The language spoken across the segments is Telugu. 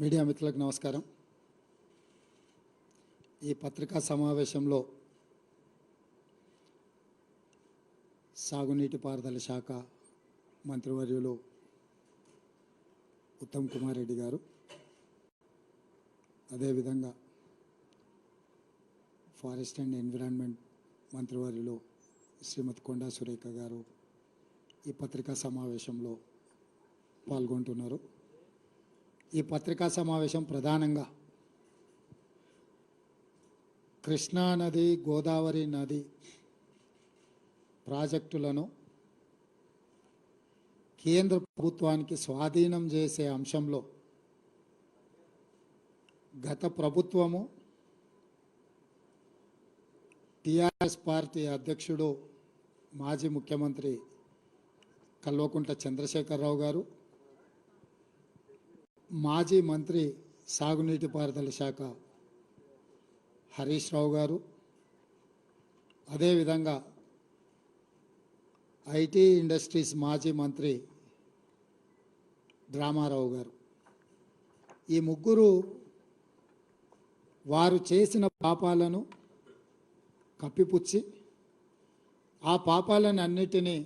మీడియా మిత్రులకు నమస్కారం. ఈ పత్రికా సమావేశంలో సాగునీటి పారుదల శాఖ మంత్రివర్యులు ఉత్తమ్ కుమార్ రెడ్డి గారు, అదేవిధంగా ఫారెస్ట్ అండ్ ఎన్విరాన్మెంట్ మంత్రివర్యులు శ్రీమతి కొండా సురేఖ గారు ఈ పత్రికా సమావేశంలో పాల్గొంటున్నారు. ఈ పత్రికా సమావేశం ప్రధానంగా కృష్ణా నది, గోదావరి నది ప్రాజెక్టులను కేంద్ర ప్రభుత్వానికి స్వాధీనం చేసే అంశంలో గత ప్రభుత్వము టీఆర్ఎస్ పార్టీ అధ్యక్షుడు మాజీ ముఖ్యమంత్రి కల్వకుంట్ల చంద్రశేఖరరావు గారు, మాజీ మంత్రి సాగునీటి పారుదల శాఖ హరీష్ రావు గారు, అదేవిధంగా ఐటీ ఇండస్ట్రీస్ మాజీ మంత్రి డ్రామారావు గారు, ఈ ముగ్గురు వారు చేసిన పాపాలను కప్పిపుచ్చి ఆ పాపాలను అన్నిటినీ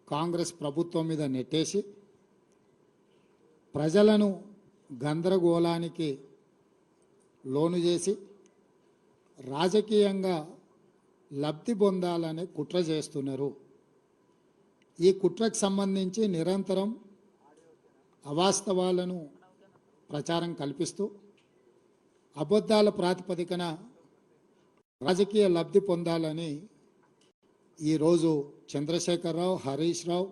కాంగ్రెస్ ప్రభుత్వం మీద నెట్టేసి ప్రజలను గందరగోళానికి లోను చేసి రాజకీయంగా లబ్ధి పొందాలని కుట్ర చేస్తున్నారు. ఈ కుట్రకు సంబంధించి నిరంతరం అవాస్తవాలను ప్రచారం కల్పిస్తూ అబద్ధాల ప్రాతిపదికన రాజకీయ లబ్ధి పొందాలని ఈరోజు చంద్రశేఖరరావు, హరీష్ రావు,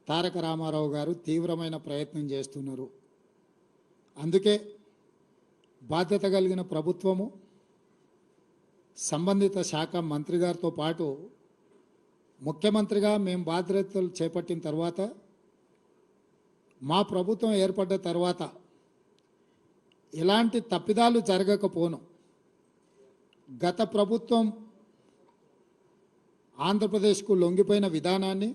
తారక రామారావు గారు తీవ్రమైన ప్రయత్నం చేస్తున్నారు. అందుకే బాధ్యత కలిగిన ప్రభుత్వము, సంబంధిత శాఖ మంత్రి గారితో పాటు ముఖ్యమంత్రిగా మేము బాధ్యతలు చేపట్టిన తర్వాత, మా ప్రభుత్వం ఏర్పడ్డ తర్వాత ఎలాంటి తప్పిదాలు జరగకపోను గత ప్రభుత్వం ఆంధ్రప్రదేశ్కు లొంగిపోయిన విధానాన్ని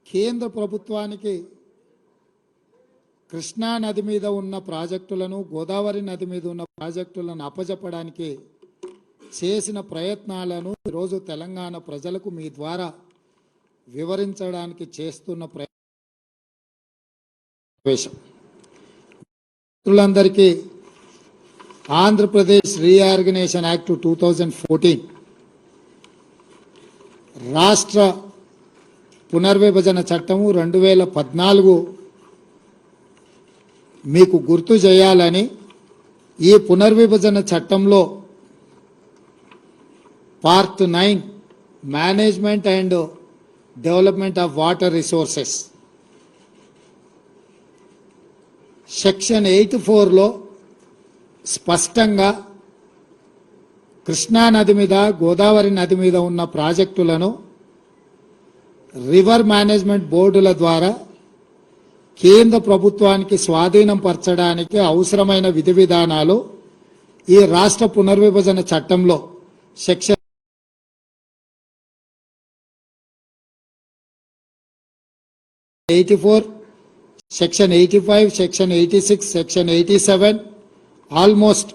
కేంద్ర ప్రభుత్వానికి కృష్ణా నది మీద ఉన్న ప్రాజెక్టులను, గోదావరి నది మీద ఉన్న ప్రాజెక్టులను అప్పజెప్పడానికి చేసిన ప్రయత్నాలను ఈరోజు తెలంగాణ ప్రజలకు మీ ద్వారా వివరించడానికి చేస్తున్న ప్రయత్నం. మిత్రులందరికీ ఆంధ్రప్రదేశ్ రీఆర్గనైజేషన్ యాక్ట్ 2014 రాష్ట్ర పునర్విభజన చట్టము 2014 మీకు గుర్తు చేయాలని ఈ పునర్విభజన చట్టంలో part 9 management and development of water resources section 84లో స్పష్టంగా కృష్ణా నది మీద, గోదావరి నది మీద ఉన్న ప్రాజెక్టులను రివర్ మేనేజ్మెంట్ బోర్డుల ద్వారా కేంద్ర ప్రభుత్వానికి స్వాధీనం పరచడానికి అవసరమైన విధి విధానాలు ఈ రాష్ట్ర పునర్విభజన చట్టంలో section 84, section 85, section 86, section 87 almost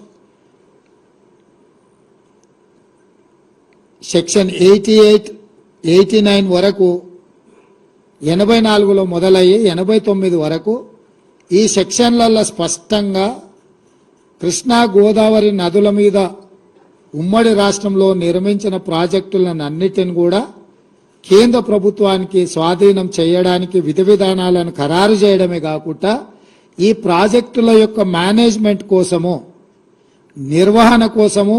section 88, 89 వరకు 84లో మొదలయ్యి 89 వరకు ఈ సెక్షన్లలో స్పష్టంగా కృష్ణా, గోదావరి నదుల మీద ఉమ్మడి రాష్ట్రంలో నిర్మించిన ప్రాజెక్టులను అన్నిటిని కూడా కేంద్ర ప్రభుత్వానికి స్వాధీనం చేయడానికి విధి విధానాలను ఖరారు చేయడమే కాకుండా ఈ ప్రాజెక్టుల యొక్క మేనేజ్మెంట్ కోసము, నిర్వహణ కోసము,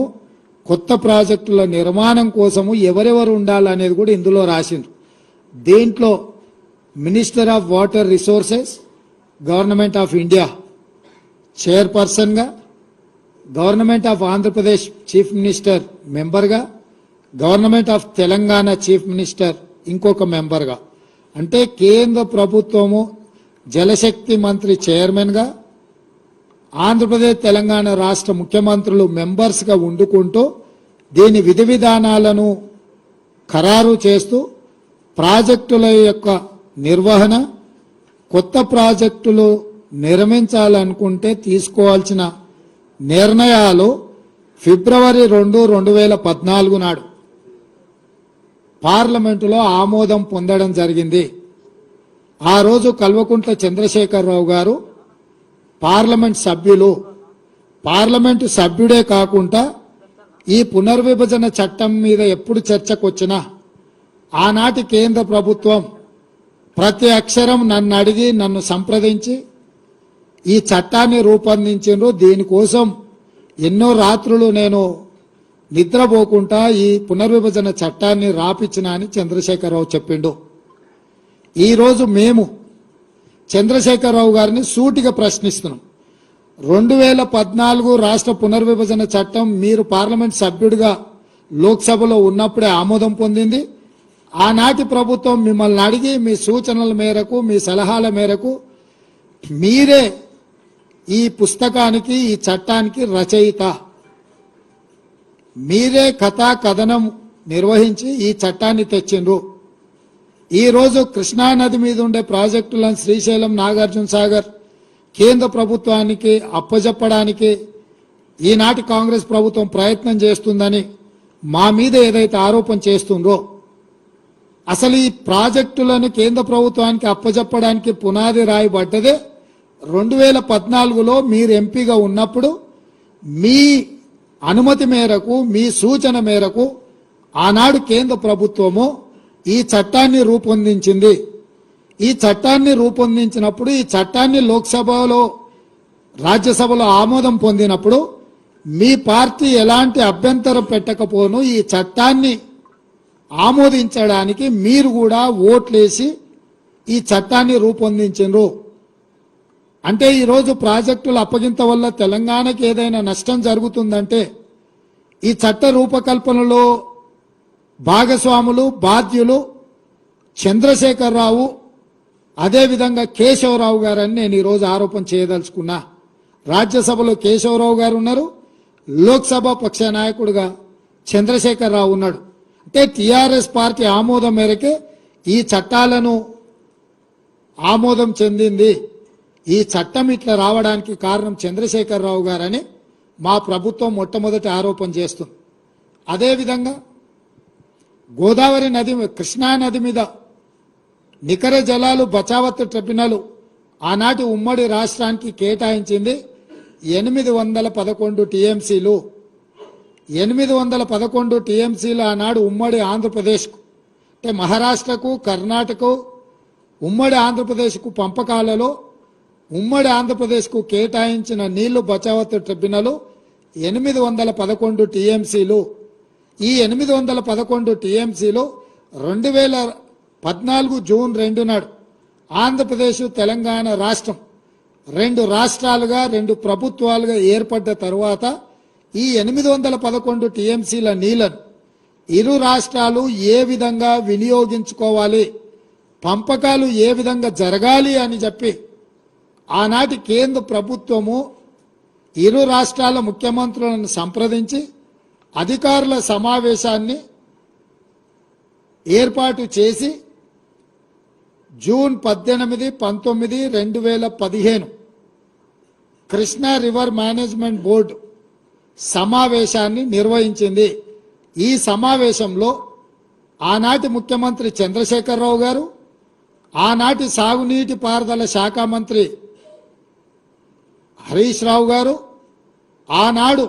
కొత్త ప్రాజెక్టుల నిర్మాణం కోసము ఎవరెవరు ఉండాలనేది కూడా ఇందులో రాసిండ్రు. దీంట్లో minister of water resources, government of India చైర్పర్సన్గా, government of Andhra Pradesh chief minister మెంబర్గా, government of Telangana chief minister ఇంకొక మెంబర్గా, అంటే కేంద్ర ప్రభుత్వము జలశక్తి మంత్రి చైర్మన్గా, ఆంధ్రప్రదేశ్ తెలంగాణ రాష్ట్ర ముఖ్యమంత్రులు మెంబర్స్గా ఉండుకుంటూ దీని విధి విధానాలను ఖరారు చేస్తూ ప్రాజెక్టుల యొక్క నిర్వహణ, కొత్త ప్రాజెక్టులు నిర్మించాలనుకుంటే తీసుకోవాల్సిన నిర్ణయాలు ఫిబ్రవరి 2, 2014 నాడు పార్లమెంటులో ఆమోదం పొందడం జరిగింది. ఆ రోజు కల్వకుంట్ల చంద్రశేఖరరావు గారు పార్లమెంటు సభ్యుడే కాకుండా ఈ పునర్విభజన చట్టం మీద ఎప్పుడు చర్చకు వచ్చినా ఆనాటి కేంద్ర ప్రభుత్వం ప్రతి అక్షరం నన్ను అడిగి నన్ను సంప్రదించి ఈ చట్టాన్ని రూపొందించిండ్రు. దీనికోసం ఎన్నో రాత్రులు నేను నిద్రపోకుండా ఈ పునర్విభజన చట్టాన్ని రాపిచ్చిన అని చంద్రశేఖరరావు చెప్పిండు. ఈరోజు మేము చంద్రశేఖరరావు గారిని సూటిగా ప్రశ్నిస్తున్నాం. 2014 రాష్ట్ర పునర్విభజన చట్టం మీరు పార్లమెంట్ సభ్యుడిగా లోక్సభలో ఉన్నప్పుడే ఆమోదం పొందింది. ఆనాటి ప్రభుత్వం మిమ్మల్ని అడిగి మీ సూచనల మేరకు మీ సలహాల మేరకు మీరే ఈ పుస్తకానికి ఈ చట్టానికి రచయిత, మీరే కథా కథనం నిర్వహించి ఈ చట్టాన్ని తెచ్చిండ్రు. ఈరోజు కృష్ణానది మీద ఉండే ప్రాజెక్టులను శ్రీశైలం, నాగార్జున సాగర్ కేంద్ర ప్రభుత్వానికి అప్పజెప్పడానికి ఈనాటి కాంగ్రెస్ ప్రభుత్వం ప్రయత్నం చేస్తుందని మా మీద ఏదైతే ఆరోపణ చేస్తుండ్రో, అసలు ఈ ప్రాజెక్టులను కేంద్ర ప్రభుత్వానికి అప్పజెప్పడానికి పునాది రాయబడ్డదే 2014లో మీరు ఎంపీగా ఉన్నప్పుడు మీ అనుమతి మేరకు మీ సూచన మేరకు ఆనాడు కేంద్ర ప్రభుత్వము ఈ చట్టాన్ని రూపొందించింది. ఈ చట్టాన్ని రూపొందించినప్పుడు ఈ చట్టాన్ని లోక్సభలో రాజ్యసభలో ఆమోదం పొందినప్పుడు మీ పార్టీ ఎలాంటి అభ్యంతరం పెట్టకపోను ఈ చట్టాన్ని ఆమోదించడానికి మీరు కూడా ఓట్లేసి ఈ చట్టాన్ని రూపొందించారు. అంటే ఈరోజు ప్రాజెక్టుల అప్పగింత వల్ల తెలంగాణకి ఏదైనా నష్టం జరుగుతుందంటే ఈ చట్ట రూపకల్పనలో భాగస్వాములు బాధ్యులు చంద్రశేఖరరావు అదేవిధంగా కేశవరావు గారని నేను ఈరోజు ఆరోపణ చేయదలుచుకున్నా. రాజ్యసభలో కేశవరావు గారు ఉన్నారు, లోక్సభ పక్ష నాయకుడిగా చంద్రశేఖరరావు ఉన్నాడు. అంటే టిఆర్ఎస్ పార్టీ ఆమోదం మేరకే ఈ చట్టాలను ఆమోదం చెందింది. ఈ చట్టం ఇట్లా రావడానికి కారణం చంద్రశేఖరరావు గారని మా ప్రభుత్వం మొట్టమొదటి ఆరోపణ చేస్తుంది. అదేవిధంగా గోదావరి నది, కృష్ణా నది మీద నికర జలాలు బచావత్ ట్రిబ్యునల్ ఆనాటి ఉమ్మడి రాష్ట్రానికి కేటాయించింది 811 టీఎంసీలు. 811 టీఎంసీలు ఆనాడు ఉమ్మడి ఆంధ్రప్రదేశ్కు, అంటే మహారాష్ట్రకు, కర్ణాటకకు, ఉమ్మడి ఆంధ్రప్రదేశ్కు పంపకాలలో ఉమ్మడి ఆంధ్రప్రదేశ్కు కేటాయించిన నీళ్లు బచావత్ ట్రిబ్యునల్ 811 టీఎంసీలు. ఈ 811 టీఎంసీలు 2014 జూన్ 2 నాడు ఆంధ్రప్రదేశ్ తెలంగాణ రాష్ట్రం 2 రాష్ట్రాలుగా 2 ప్రభుత్వాలుగా ఏర్పడ్డ తరువాత ఈ 811 టీఎంసీల నీళ్లను ఇరు రాష్ట్రాలు ఏ విధంగా వినియోగించుకోవాలి, పంపకాలు ఏ విధంగా జరగాలి అని చెప్పి ఆనాటి కేంద్ర ప్రభుత్వము ఇరు రాష్ట్రాల ముఖ్యమంత్రులను సంప్రదించి అధికారుల సమావేశాన్ని ఏర్పాటు చేసి June 18, 19, 2015 Krishna river management board సమావేశాన్ని నిర్వహించింది. ఈ సమావేశంలో ఆనాటి ముఖ్యమంత్రి చంద్రశేఖరరావు గారు, ఆనాటి సాగునీటి పారుదల శాఖ మంత్రి హరీష్ రావు గారు, ఆనాడు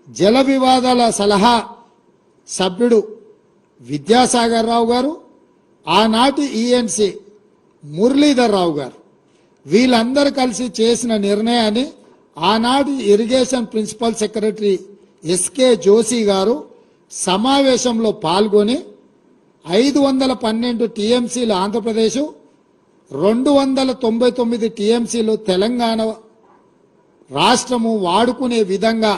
జల వివాదాల సలహా సభ్యుడు విద్యాసాగర్ రావు గారు, ఆనాటి ఈఎన్సీ మురళీధర్ రావు గారు, వీళ్ళందరూ కలిసి చేసిన నిర్ణయాన్ని ఆనాటి irrigation principal secretary S K Joshi గారు సమావేశంలో పాల్గొని 512 టీఎంసీలు ఆంధ్రప్రదేశ్, 299 టీఎంసీలు తెలంగాణ రాష్ట్రము వాడుకునే విధంగా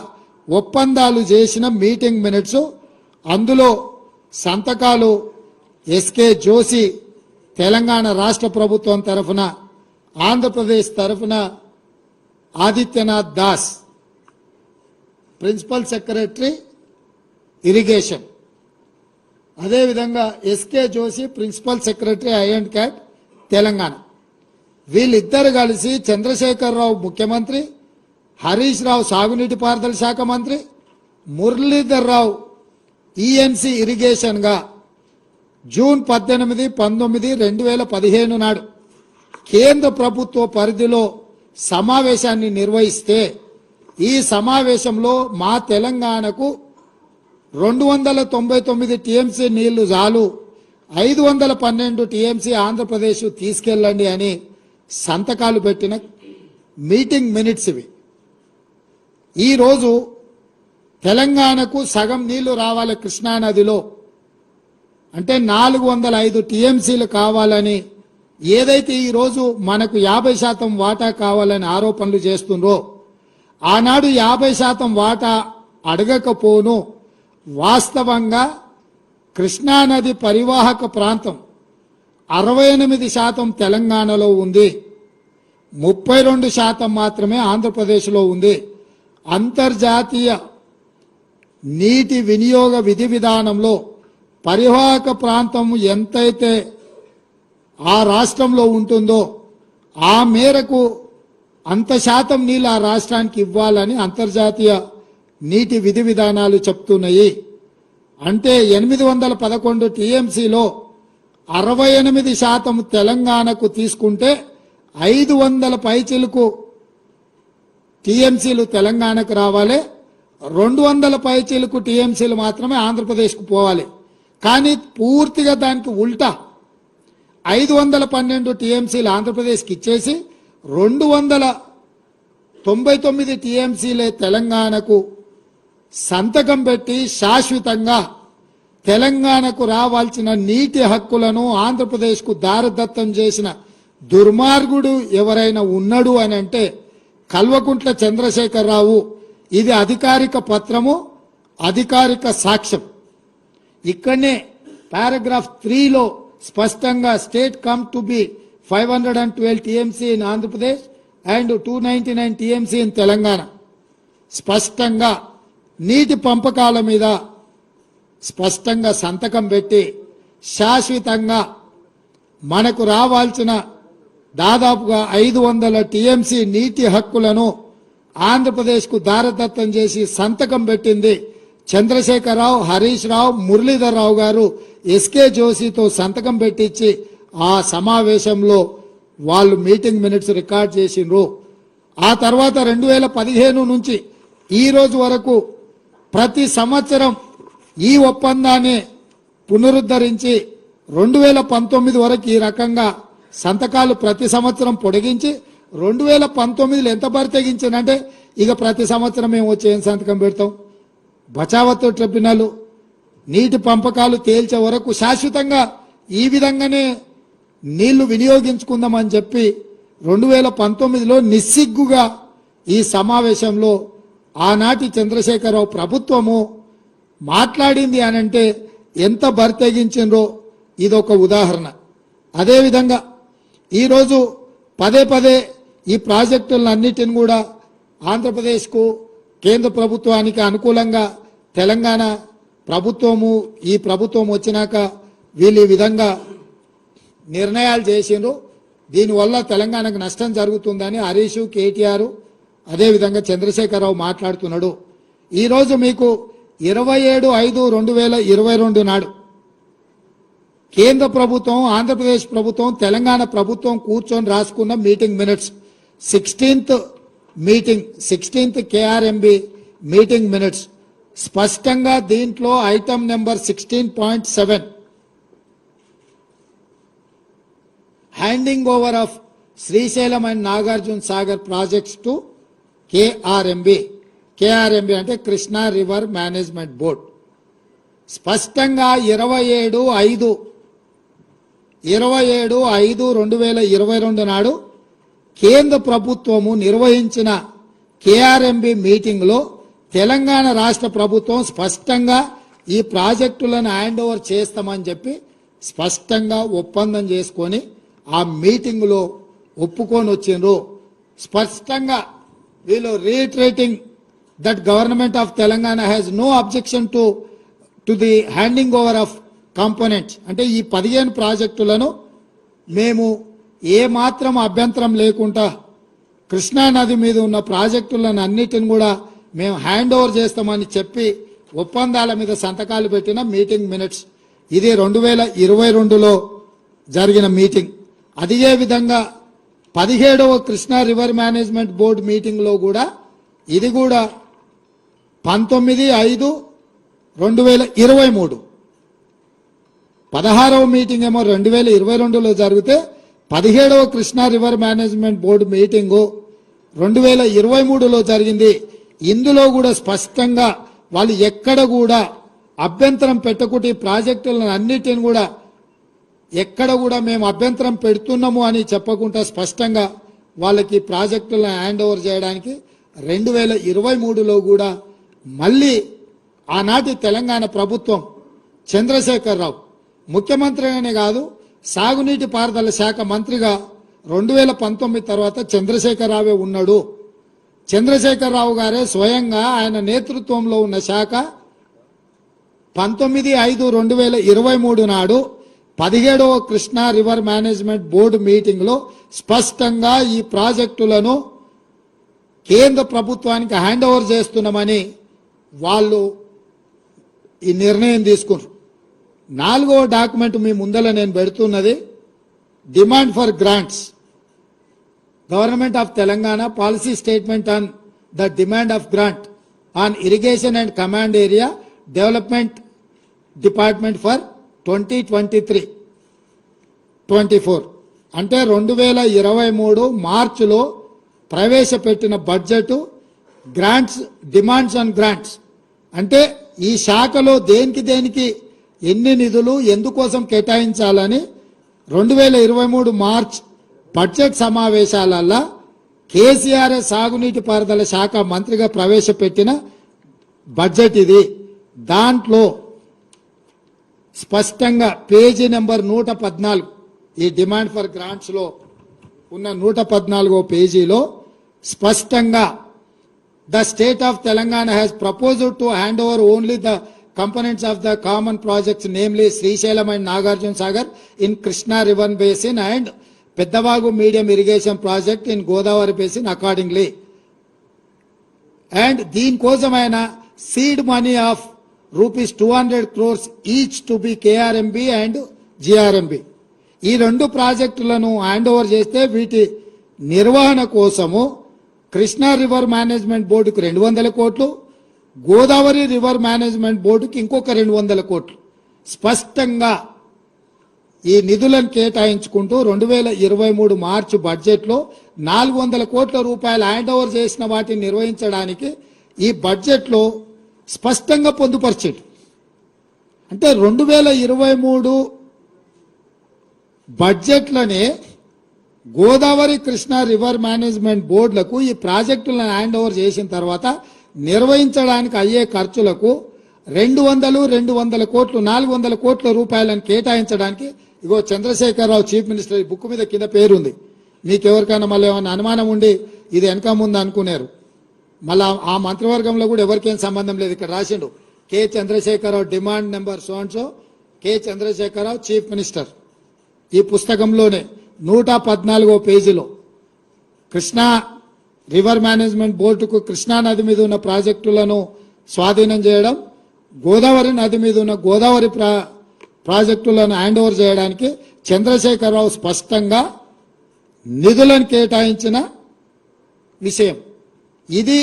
ఒప్పందాలు చేసిన మీటింగ్ మినిట్స్, అందులో సంతకాలు ఎస్కే జోషి తెలంగాణ రాష్ట్ర ప్రభుత్వం తరఫున, ఆంధ్రప్రదేశ్ తరఫున Adityanath Das principal secretary irrigation, అదేవిధంగా SK Joshi principal secretary I and CAD Telangana, వీళ్ళిద్దరు కలిసి చంద్రశేఖరరావు ముఖ్యమంత్రి, హరీష్ రావు సాగునీటి పారుదల శాఖ మంత్రి, మురళీధర్ రావు ఈఎన్సీ ఇరిగేషన్గా జూన్ 18, 19, 2015 నాడు కేంద్ర ప్రభుత్వ పరిధిలో సమావేశాన్ని నిర్వహిస్తే ఈ సమావేశంలో మా తెలంగాణకు 299 టీఎంసీ నీళ్లు చాలు, 512 టీఎంసీ ఆంధ్రప్రదేశ్ తీసుకెళ్ళండి అని సంతకాలు పెట్టిన మీటింగ్ మినిట్స్ ఇవి. ఈరోజు తెలంగాణకు సగం నీళ్లు రావాలి కృష్ణానదిలో అంటే 405 టీఎంసీలు కావాలని ఏదైతే ఈరోజు మనకు 50% వాటా కావాలని ఆరోపణలు చేస్తుండ్రో, ఆనాడు 50% వాటా అడగకపోను. వాస్తవంగా కృష్ణానది పరివాహక ప్రాంతం 68% తెలంగాణలో ఉంది, 32% మాత్రమే ఆంధ్రప్రదేశ్లో ఉంది. అంతర్జాతీయ నీటి వినియోగ విధి విధానంలో పరివాహక ప్రాంతం ఎంతైతే ఆ రాష్ట్రంలో ఉంటుందో ఆ మేరకు అంత శాతం నీళ్ళు ఆ రాష్ట్రానికి ఇవ్వాలని అంతర్జాతీయ నీటి విధి విధానాలు చెప్తున్నాయి. అంటే 811 టీఎంసీలో 68% తెలంగాణకు తీసుకుంటే 500 పైచిలకు టీఎంసీలు తెలంగాణకు రావాలి, 200 పైచిలకు టీఎంసీలు మాత్రమే ఆంధ్రప్రదేశ్కు పోవాలి. కానీ పూర్తిగా దానికి ఉల్టా 512 టీఎంసీలు ఆంధ్రప్రదేశ్కి ఇచ్చేసి 299 టీఎంసీలే తెలంగాణకు సంతకం పెట్టి శాశ్వతంగా తెలంగాణకు రావాల్సిన నీటి హక్కులను ఆంధ్రప్రదేశ్కు దారదత్తం చేసిన దుర్మార్గుడు ఎవరైనా ఉన్నాడు అని అంటే కల్వకుంట్ల చంద్రశేఖరరావు. ఇది అధికారిక పత్రము, అధికారిక సాక్ష్యం. ఇక్కడనే పారాగ్రాఫ్ 3లో స్పష్టంగా state come to be 512 TMC in Andhra Pradesh and 299 TMC in Telangana స్పష్టంగా నీటి పంపకాల మీద స్పష్టంగా సంతకం పెట్టి శాశ్వతంగా మనకు రావాల్సిన దాదాపుగా 500 టీఎంసీ నీటి హక్కులను ఆంధ్రప్రదేశ్కు దారదత్తం చేసి సంతకం పెట్టింది చంద్రశేఖరరావు, హరీష్ రావు, మురళీధర్ రావు గారు ఎస్కే జోషితో సంతకం పెట్టించి ఆ సమావేశంలో వాళ్ళు మీటింగ్ మినిట్స్ రికార్డ్ చేసిండ్రు. ఆ తర్వాత 2015 నుంచి ఈ రోజు వరకు ప్రతి సంవత్సరం ఈ ఒప్పందాన్ని పునరుద్ధరించి 2019 వరకు ఈ రకంగా సంతకాలు ప్రతి సంవత్సరం పొడిగించి 2019లో ఎంత బరితెగించిందంటే ఇక ప్రతి సంవత్సరం మేము వచ్చి ఏం సంతకం పెడతాం, బచావత్ ట్రిబ్యునల్ నీటి పంపకాలు తేల్చే వరకు శాశ్వతంగా ఈ విధంగానే నీళ్లు వినియోగించుకుందామని చెప్పి 2019లో నిస్సిగ్గుగా ఈ సమావేశంలో ఆనాటి చంద్రశేఖరరావు ప్రభుత్వము మాట్లాడింది అనంటే ఎంత బరితెగించిండ్రో ఇదొక ఉదాహరణ. అదేవిధంగా ఈరోజు పదే పదే ఈ ప్రాజెక్టులన్నిటిని కూడా ఆంధ్రప్రదేశ్కు కేంద్ర ప్రభుత్వానికి అనుకూలంగా తెలంగాణ ప్రభుత్వము ఈ ప్రభుత్వం వచ్చినాక వీళ్ళు ఈ విధంగా నిర్ణయాలు చేసిండ్రు. దీనివల్ల తెలంగాణకు నష్టం జరుగుతుందని హరీష్, కేటీఆర్ అదేవిధంగా చంద్రశేఖరరావు మాట్లాడుతున్నాడు. ఈరోజు మీకు 27/5/2022 నాడు కేంద్ర ప్రభుత్వం, ఆంధ్రప్రదేశ్ ప్రభుత్వం, తెలంగాణ ప్రభుత్వం కూర్చొని రాసుకున్న meeting minutes 16th KRMB meeting minutes స్పష్టంగా దీంట్లో item number 16.7 handing over of Srisailam and Nagarjuna Sagar projects to KRMB అంటే కృష్ణా రివర్ మేనేజ్మెంట్ బోర్డ్ స్పష్టంగా 27/5/2022 నాడు కేంద్ర ప్రభుత్వము నిర్వహించిన కేఆర్ఎంబి మీటింగ్లో తెలంగాణ రాష్ట్ర ప్రభుత్వం స్పష్టంగా ఈ ప్రాజెక్టులను హ్యాండ్ ఓవర్ చేస్తామని చెప్పి స్పష్టంగా ఒప్పందం చేసుకొని ఆ మీటింగ్లో ఒప్పుకొని వచ్చిండ్రు. స్పష్టంగా వీళ్ళు reiterating that government of Telangana has no objection to the handing over of components. అంటే ఈ 15 ప్రాజెక్టులను మేము ఏ మాత్రం అభ్యంతరం లేకుండా కృష్ణా నది మీద ఉన్న ప్రాజెక్టులను అన్నిటిని కూడా మేము హ్యాండ్ ఓవర్ చేస్తామని చెప్పి ఒప్పందాల మీద సంతకాలు పెట్టిన మీటింగ్ మినిట్స్. ఇది 2022లో జరిగిన మీటింగ్. అదే విధంగా 17వ కృష్ణా రివర్ మేనేజ్మెంట్ బోర్డు మీటింగ్లో కూడా ఇది కూడా 19/5/2023. 16వ మీటింగ్ ఏమో 2022లో జరిగితే 17వ Krishna river management board meeting 2023లో జరిగింది. ఇందులో కూడా స్పష్టంగా వాళ్ళు ఎక్కడ కూడా అభ్యంతరం పెట్టకుండా ఈ ప్రాజెక్టులను అన్నిటిని కూడా ఎక్కడ కూడా మేము అభ్యంతరం పెడుతున్నాము అని చెప్పకుండా స్పష్టంగా వాళ్ళకి ప్రాజెక్టులను హ్యాండ్ ఓవర్ చేయడానికి 2023లో కూడా మళ్ళీ ఆనాటి తెలంగాణ ప్రభుత్వం చంద్రశేఖరరావు ముఖ్యమంత్రిగానే కాదు సాగునీటి పారుదల శాఖ మంత్రిగా 2019 తర్వాత చంద్రశేఖరరావే ఉన్నాడు. చంద్రశేఖరరావు గారే స్వయంగా ఆయన నేతృత్వంలో ఉన్న శాఖ 19/5/2023 నాడు 17వ కృష్ణా రివర్ మేనేజ్మెంట్ బోర్డు మీటింగ్లో స్పష్టంగా ఈ ప్రాజెక్టులను కేంద్ర ప్రభుత్వానికి హ్యాండ్ ఓవర్ చేస్తున్నామని వాళ్ళు ఈ నిర్ణయం తీసుకున్నారు. 4వ డాక్యుమెంట్ మీ ముందర నేను పెడుతున్నది demand for grants. Government of Telangana policy statement on the demand of grant on irrigation and command area development department for 2023-24 అంటే 2023 మార్చిలో ప్రవేశపెట్టిన budget grants demands on grants అంటే ఈ శాఖలో దేనికి ఎన్ని నిధులు ఎందుకోసం కేటాయించాలని 2023 మార్చ్ బడ్జెట్ సమావేశాలలో కేసీఆర్ సాగునీటి పారుదల శాఖ మంత్రిగా ప్రవేశపెట్టిన బడ్జెట్ ఇది. దాంట్లో స్పష్టంగా పేజీ నెంబర్ 114 ఈ డిమాండ్ ఫర్ గ్రాంట్స్ లో ఉన్న 114వ పేజీలో స్పష్టంగా the state of Telangana has proposed to hand over only the components of the common projects, namely Srisailam and Nagarjuna Sagar in Krishna River Basin and Peddavagu Medium Irrigation Project in Godavari Basin accordingly. And దీని కోసమైన seed money of rupees 200 crores each to be KRMB and GRMB. ఈ రెండు ప్రాజెక్టులను హ్యాండ్ ఓవర్ చేస్తే వీటి నిర్వహణ కోసము కృష్ణా రివర్ మేనేజ్మెంట్ బోర్డుకు 200 కోట్లు, గోదావరి రివర్ మేనేజ్మెంట్ బోర్డుకి ఇంకొక 200 కోట్లు స్పష్టంగా ఈ నిధులను కేటాయించుకుంటూ 2023 మార్చి బడ్జెట్లో 400 కోట్ల రూపాయలు హ్యాండ్ ఓవర్ చేసిన వాటిని నిర్వహించడానికి ఈ బడ్జెట్లో స్పష్టంగా పొందుపరిచాడు. అంటే 2023 బడ్జెట్లోనే గోదావరి కృష్ణా రివర్ మేనేజ్మెంట్ బోర్డులకు ఈ ప్రాజెక్టులను హ్యాండ్ ఓవర్ చేసిన తర్వాత నిర్వహించడానికి అయ్యే ఖర్చులకు 200 కోట్లు 400 కోట్ల రూపాయలను కేటాయించడానికి ఇగో చంద్రశేఖరరావు చీఫ్ మినిస్టర్ బుక్ మీద కింద పేరుంది. మీకు ఎవరికైనా మళ్ళీ ఏమైనా అనుమానం ఉండి ఇది వెనక ముందు అనుకున్నారు, మళ్ళా ఆ మంత్రివర్గంలో కూడా ఎవరికేం సంబంధం లేదు. ఇక్కడ రాసిండు K Chandrashekar Rao demand number so K Chandrashekar Rao chief minister. ఈ పుస్తకంలోనే 114వ పేజీలో కృష్ణా రివర్ మేనేజ్మెంట్ బోర్డుకు కృష్ణా నది మీద ఉన్న ప్రాజెక్టులను స్వాధీనం చేయడం, గోదావరి నది మీద ఉన్న గోదావరి ప్రాజెక్టులను హ్యాండ్ ఓవర్ చేయడానికి చంద్రశేఖరరావు స్పష్టంగా నిధులను కేటాయించిన విషయం. ఇది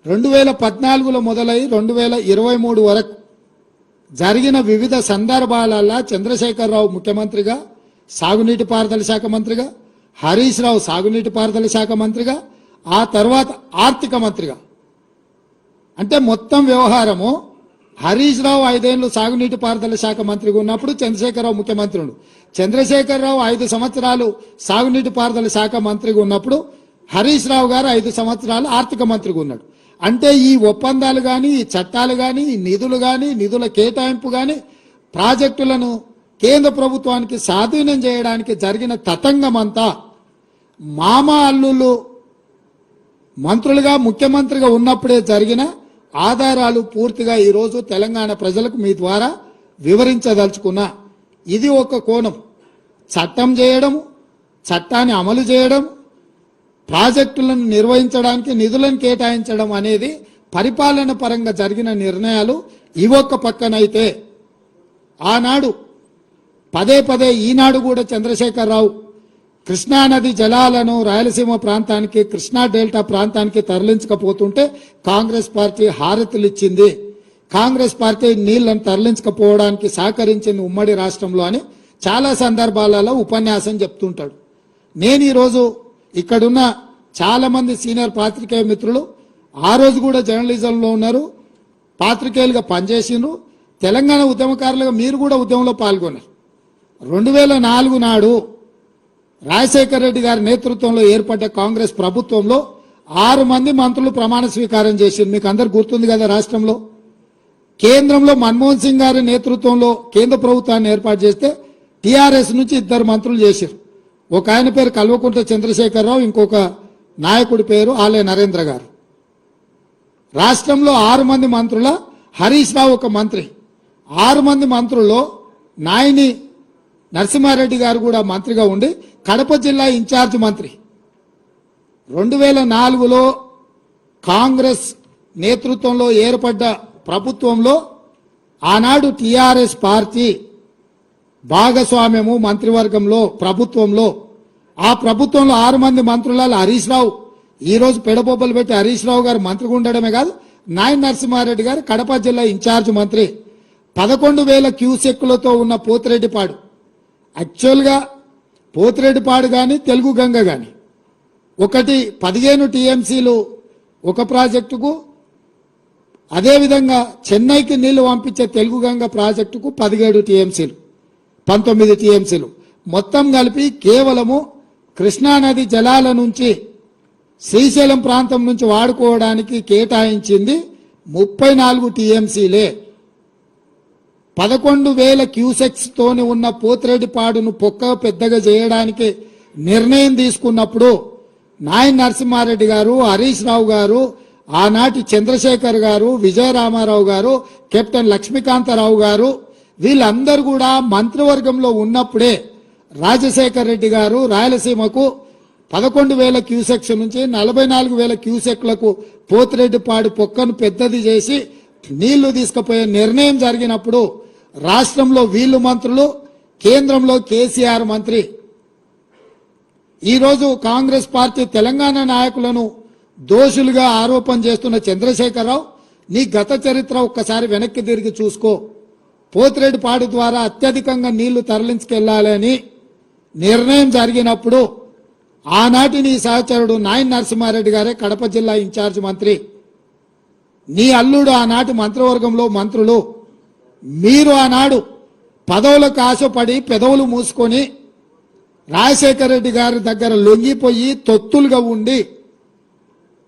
2014లో మొదలై 2023 వరకు జరిగిన వివిధ సందర్భాలలో చంద్రశేఖరరావు ముఖ్యమంత్రిగా, సాగునీటి పారుదల శాఖ మంత్రిగా, హరీష్ రావు సాగునీటి పారుదల శాఖ మంత్రిగా, ఆ తర్వాత ఆర్థిక మంత్రిగా, అంటే మొత్తం వ్యవహారము హరీష్ రావు 5 ఏళ్లు సాగునీటి పారుదల శాఖ మంత్రిగా ఉన్నప్పుడు చంద్రశేఖరరావు ముఖ్యమంత్రి ఉండు. చంద్రశేఖరరావు 5 సంవత్సరాలు సాగునీటి పారుదల శాఖ మంత్రిగా ఉన్నప్పుడు హరీష్ రావు గారు 5 సంవత్సరాలు ఆర్థిక మంత్రిగా ఉన్నాడు. అంటే ఈ ఒప్పందాలు కానీ, ఈ చట్టాలు కానీ, ఈ నిధులు కానీ, నిధుల కేటాయింపు కానీ, ప్రాజెక్టులను కేంద్ర ప్రభుత్వానికి స్వాధీనం చేయడానికి జరిగిన తతంగమంతా మామ అల్లుళ్ళు మంత్రులుగా ముఖ్యమంత్రిగా ఉన్నప్పుడే జరిగిన ఆధారాలు పూర్తిగా ఈరోజు తెలంగాణ ప్రజలకు మీ ద్వారా వివరించదలుచుకున్నా. ఇది ఒక కోణం. చట్టం చేయడము, చట్టాన్ని అమలు చేయడం, ప్రాజెక్టులను నిర్వహించడానికి నిధులను కేటాయించడం అనేది పరిపాలన పరంగా జరిగిన నిర్ణయాలు. ఇవొక్క పక్కనైతే ఆనాడు పదే పదే ఈనాడు కూడా చంద్రశేఖరరావు కృష్ణానది జలాలను రాయలసీమ ప్రాంతానికి, కృష్ణా డెల్టా ప్రాంతానికి తరలించకపోతుంటే కాంగ్రెస్ పార్టీ హారతులు ఇచ్చింది, కాంగ్రెస్ పార్టీ నీళ్లను తరలించకపోవడానికి సహకరించింది ఉమ్మడి రాష్ట్రంలో అని చాలా సందర్భాలలో ఉపన్యాసం చెప్తుంటాడు. నేను ఈరోజు ఇక్కడున్న చాలా మంది సీనియర్ పాత్రికేయ మిత్రులు ఆ రోజు కూడా జర్నలిజంలో ఉన్నారు, పాత్రికేయులుగా పనిచేసిండ్రు, తెలంగాణ ఉద్యమకారులుగా మీరు కూడా ఉద్యమంలో పాల్గొన్నారు. 2004 నాడు రాజశేఖర రెడ్డి గారి నేతృత్వంలో ఏర్పడ్డ కాంగ్రెస్ ప్రభుత్వంలో 6 మంది మంత్రులు ప్రమాణ స్వీకారం చేసింది. మీకు అందరు గుర్తుంది కదా. రాష్ట్రంలో కేంద్రంలో మన్మోహన్ సింగ్ గారి నేతృత్వంలో కేంద్ర ప్రభుత్వాన్ని ఏర్పాటు చేస్తే టీఆర్ఎస్ నుంచి 2 మంత్రులు చేశారు. ఒక ఆయన పేరు కల్వకుంట్ల చంద్రశేఖరరావు, ఇంకొక నాయకుడి పేరు ఆలయ నరేంద్ర గారు. రాష్ట్రంలో 6 మంది మంత్రుల హరీష్ రావు ఒక మంత్రి. 6 మంది మంత్రుల్లో నాయని నరసింహారెడ్డి గారు కూడా మంత్రిగా ఉండి కడప జిల్లా ఇన్ఛార్జ్ మంత్రి. 2004లో కాంగ్రెస్ నేతృత్వంలో ఏర్పడ్డ ప్రభుత్వంలో ఆనాడు టీఆర్ఎస్ పార్టీ భాగస్వామ్యము మంత్రివర్గంలో ప్రభుత్వంలో. ఆ ప్రభుత్వంలో 6 మంది మంత్రులలో హరీష్ రావు, ఈరోజు పెడబొబ్బలు పెట్టి హరీష్ రావు గారు మంత్రిగా ఉండడమే కాదు, నాయన నరసింహారెడ్డి గారు కడప జిల్లా ఇన్ఛార్జ్ మంత్రి. 11,000 క్యూసెక్కులతో ఉన్న పోతిరెడ్డిపాడు, యాక్చువల్గా పోతిరెడ్డిపాడు కానీ తెలుగు గంగ కానీ ఒకటి 15 టీఎంసీలు ఒక ప్రాజెక్టుకు, అదేవిధంగా చెన్నైకి నీళ్లు పంపించే తెలుగు గంగ ప్రాజెక్టుకు 17 టీఎంసీలు, 19 టీఎంసీలు మొత్తం కలిపి కేవలము కృష్ణానది జలాల నుంచి శ్రీశైలం ప్రాంతం నుంచి వాడుకోవడానికి కేటాయించింది 34 టీఎంసీలే. 11,000 క్యూసెక్స్ తోని ఉన్న పోతిరెడ్డిపాడును పొక్క పెద్దగా చేయడానికి నిర్ణయం తీసుకున్నప్పుడు నాయన నరసింహారెడ్డి గారు, హరీష్ రావు గారు, ఆనాటి చంద్రశేఖర్ గారు, విజయరామారావు గారు, కెప్టెన్ లక్ష్మీకాంతరావు గారు వీళ్ళందరూ కూడా మంత్రివర్గంలో ఉన్నప్పుడే రాజశేఖర్ రెడ్డి గారు రాయలసీమకు 11,000 క్యూసెక్స్ నుంచి 44,000 క్యూసెక్లకు పోతిరెడ్డిపాడు పొక్కను పెద్దది చేసి నీళ్లు తీసుకుపోయే నిర్ణయం జరిగినప్పుడు రాష్ట్రంలో వీళ్ళు మంత్రులు, కేంద్రంలో కేసీఆర్ మంత్రి. ఈరోజు కాంగ్రెస్ పార్టీ తెలంగాణ నాయకులను దోషులుగా ఆరోపణ చేస్తున్న చంద్రశేఖరరావు, నీ గత చరిత్ర ఒక్కసారి వెనక్కి తిరిగి చూసుకో. పోతిరెడ్డిపాడు ద్వారా అత్యధికంగా నీళ్లు తరలించుకెళ్లాలని నిర్ణయం జరిగినప్పుడు ఆనాటి నీ సహచరుడు నాయన నరసింహారెడ్డి గారే కడప జిల్లా ఇన్ఛార్జ్ మంత్రి. నీ అల్లుడు ఆనాటి మంత్రివర్గంలో మంత్రులు. మీరు ఆనాడు పదవులకు ఆశపడి పెదవులు మూసుకొని రాజశేఖర రెడ్డి గారి దగ్గర లొంగిపోయి తొత్తులుగా ఉండి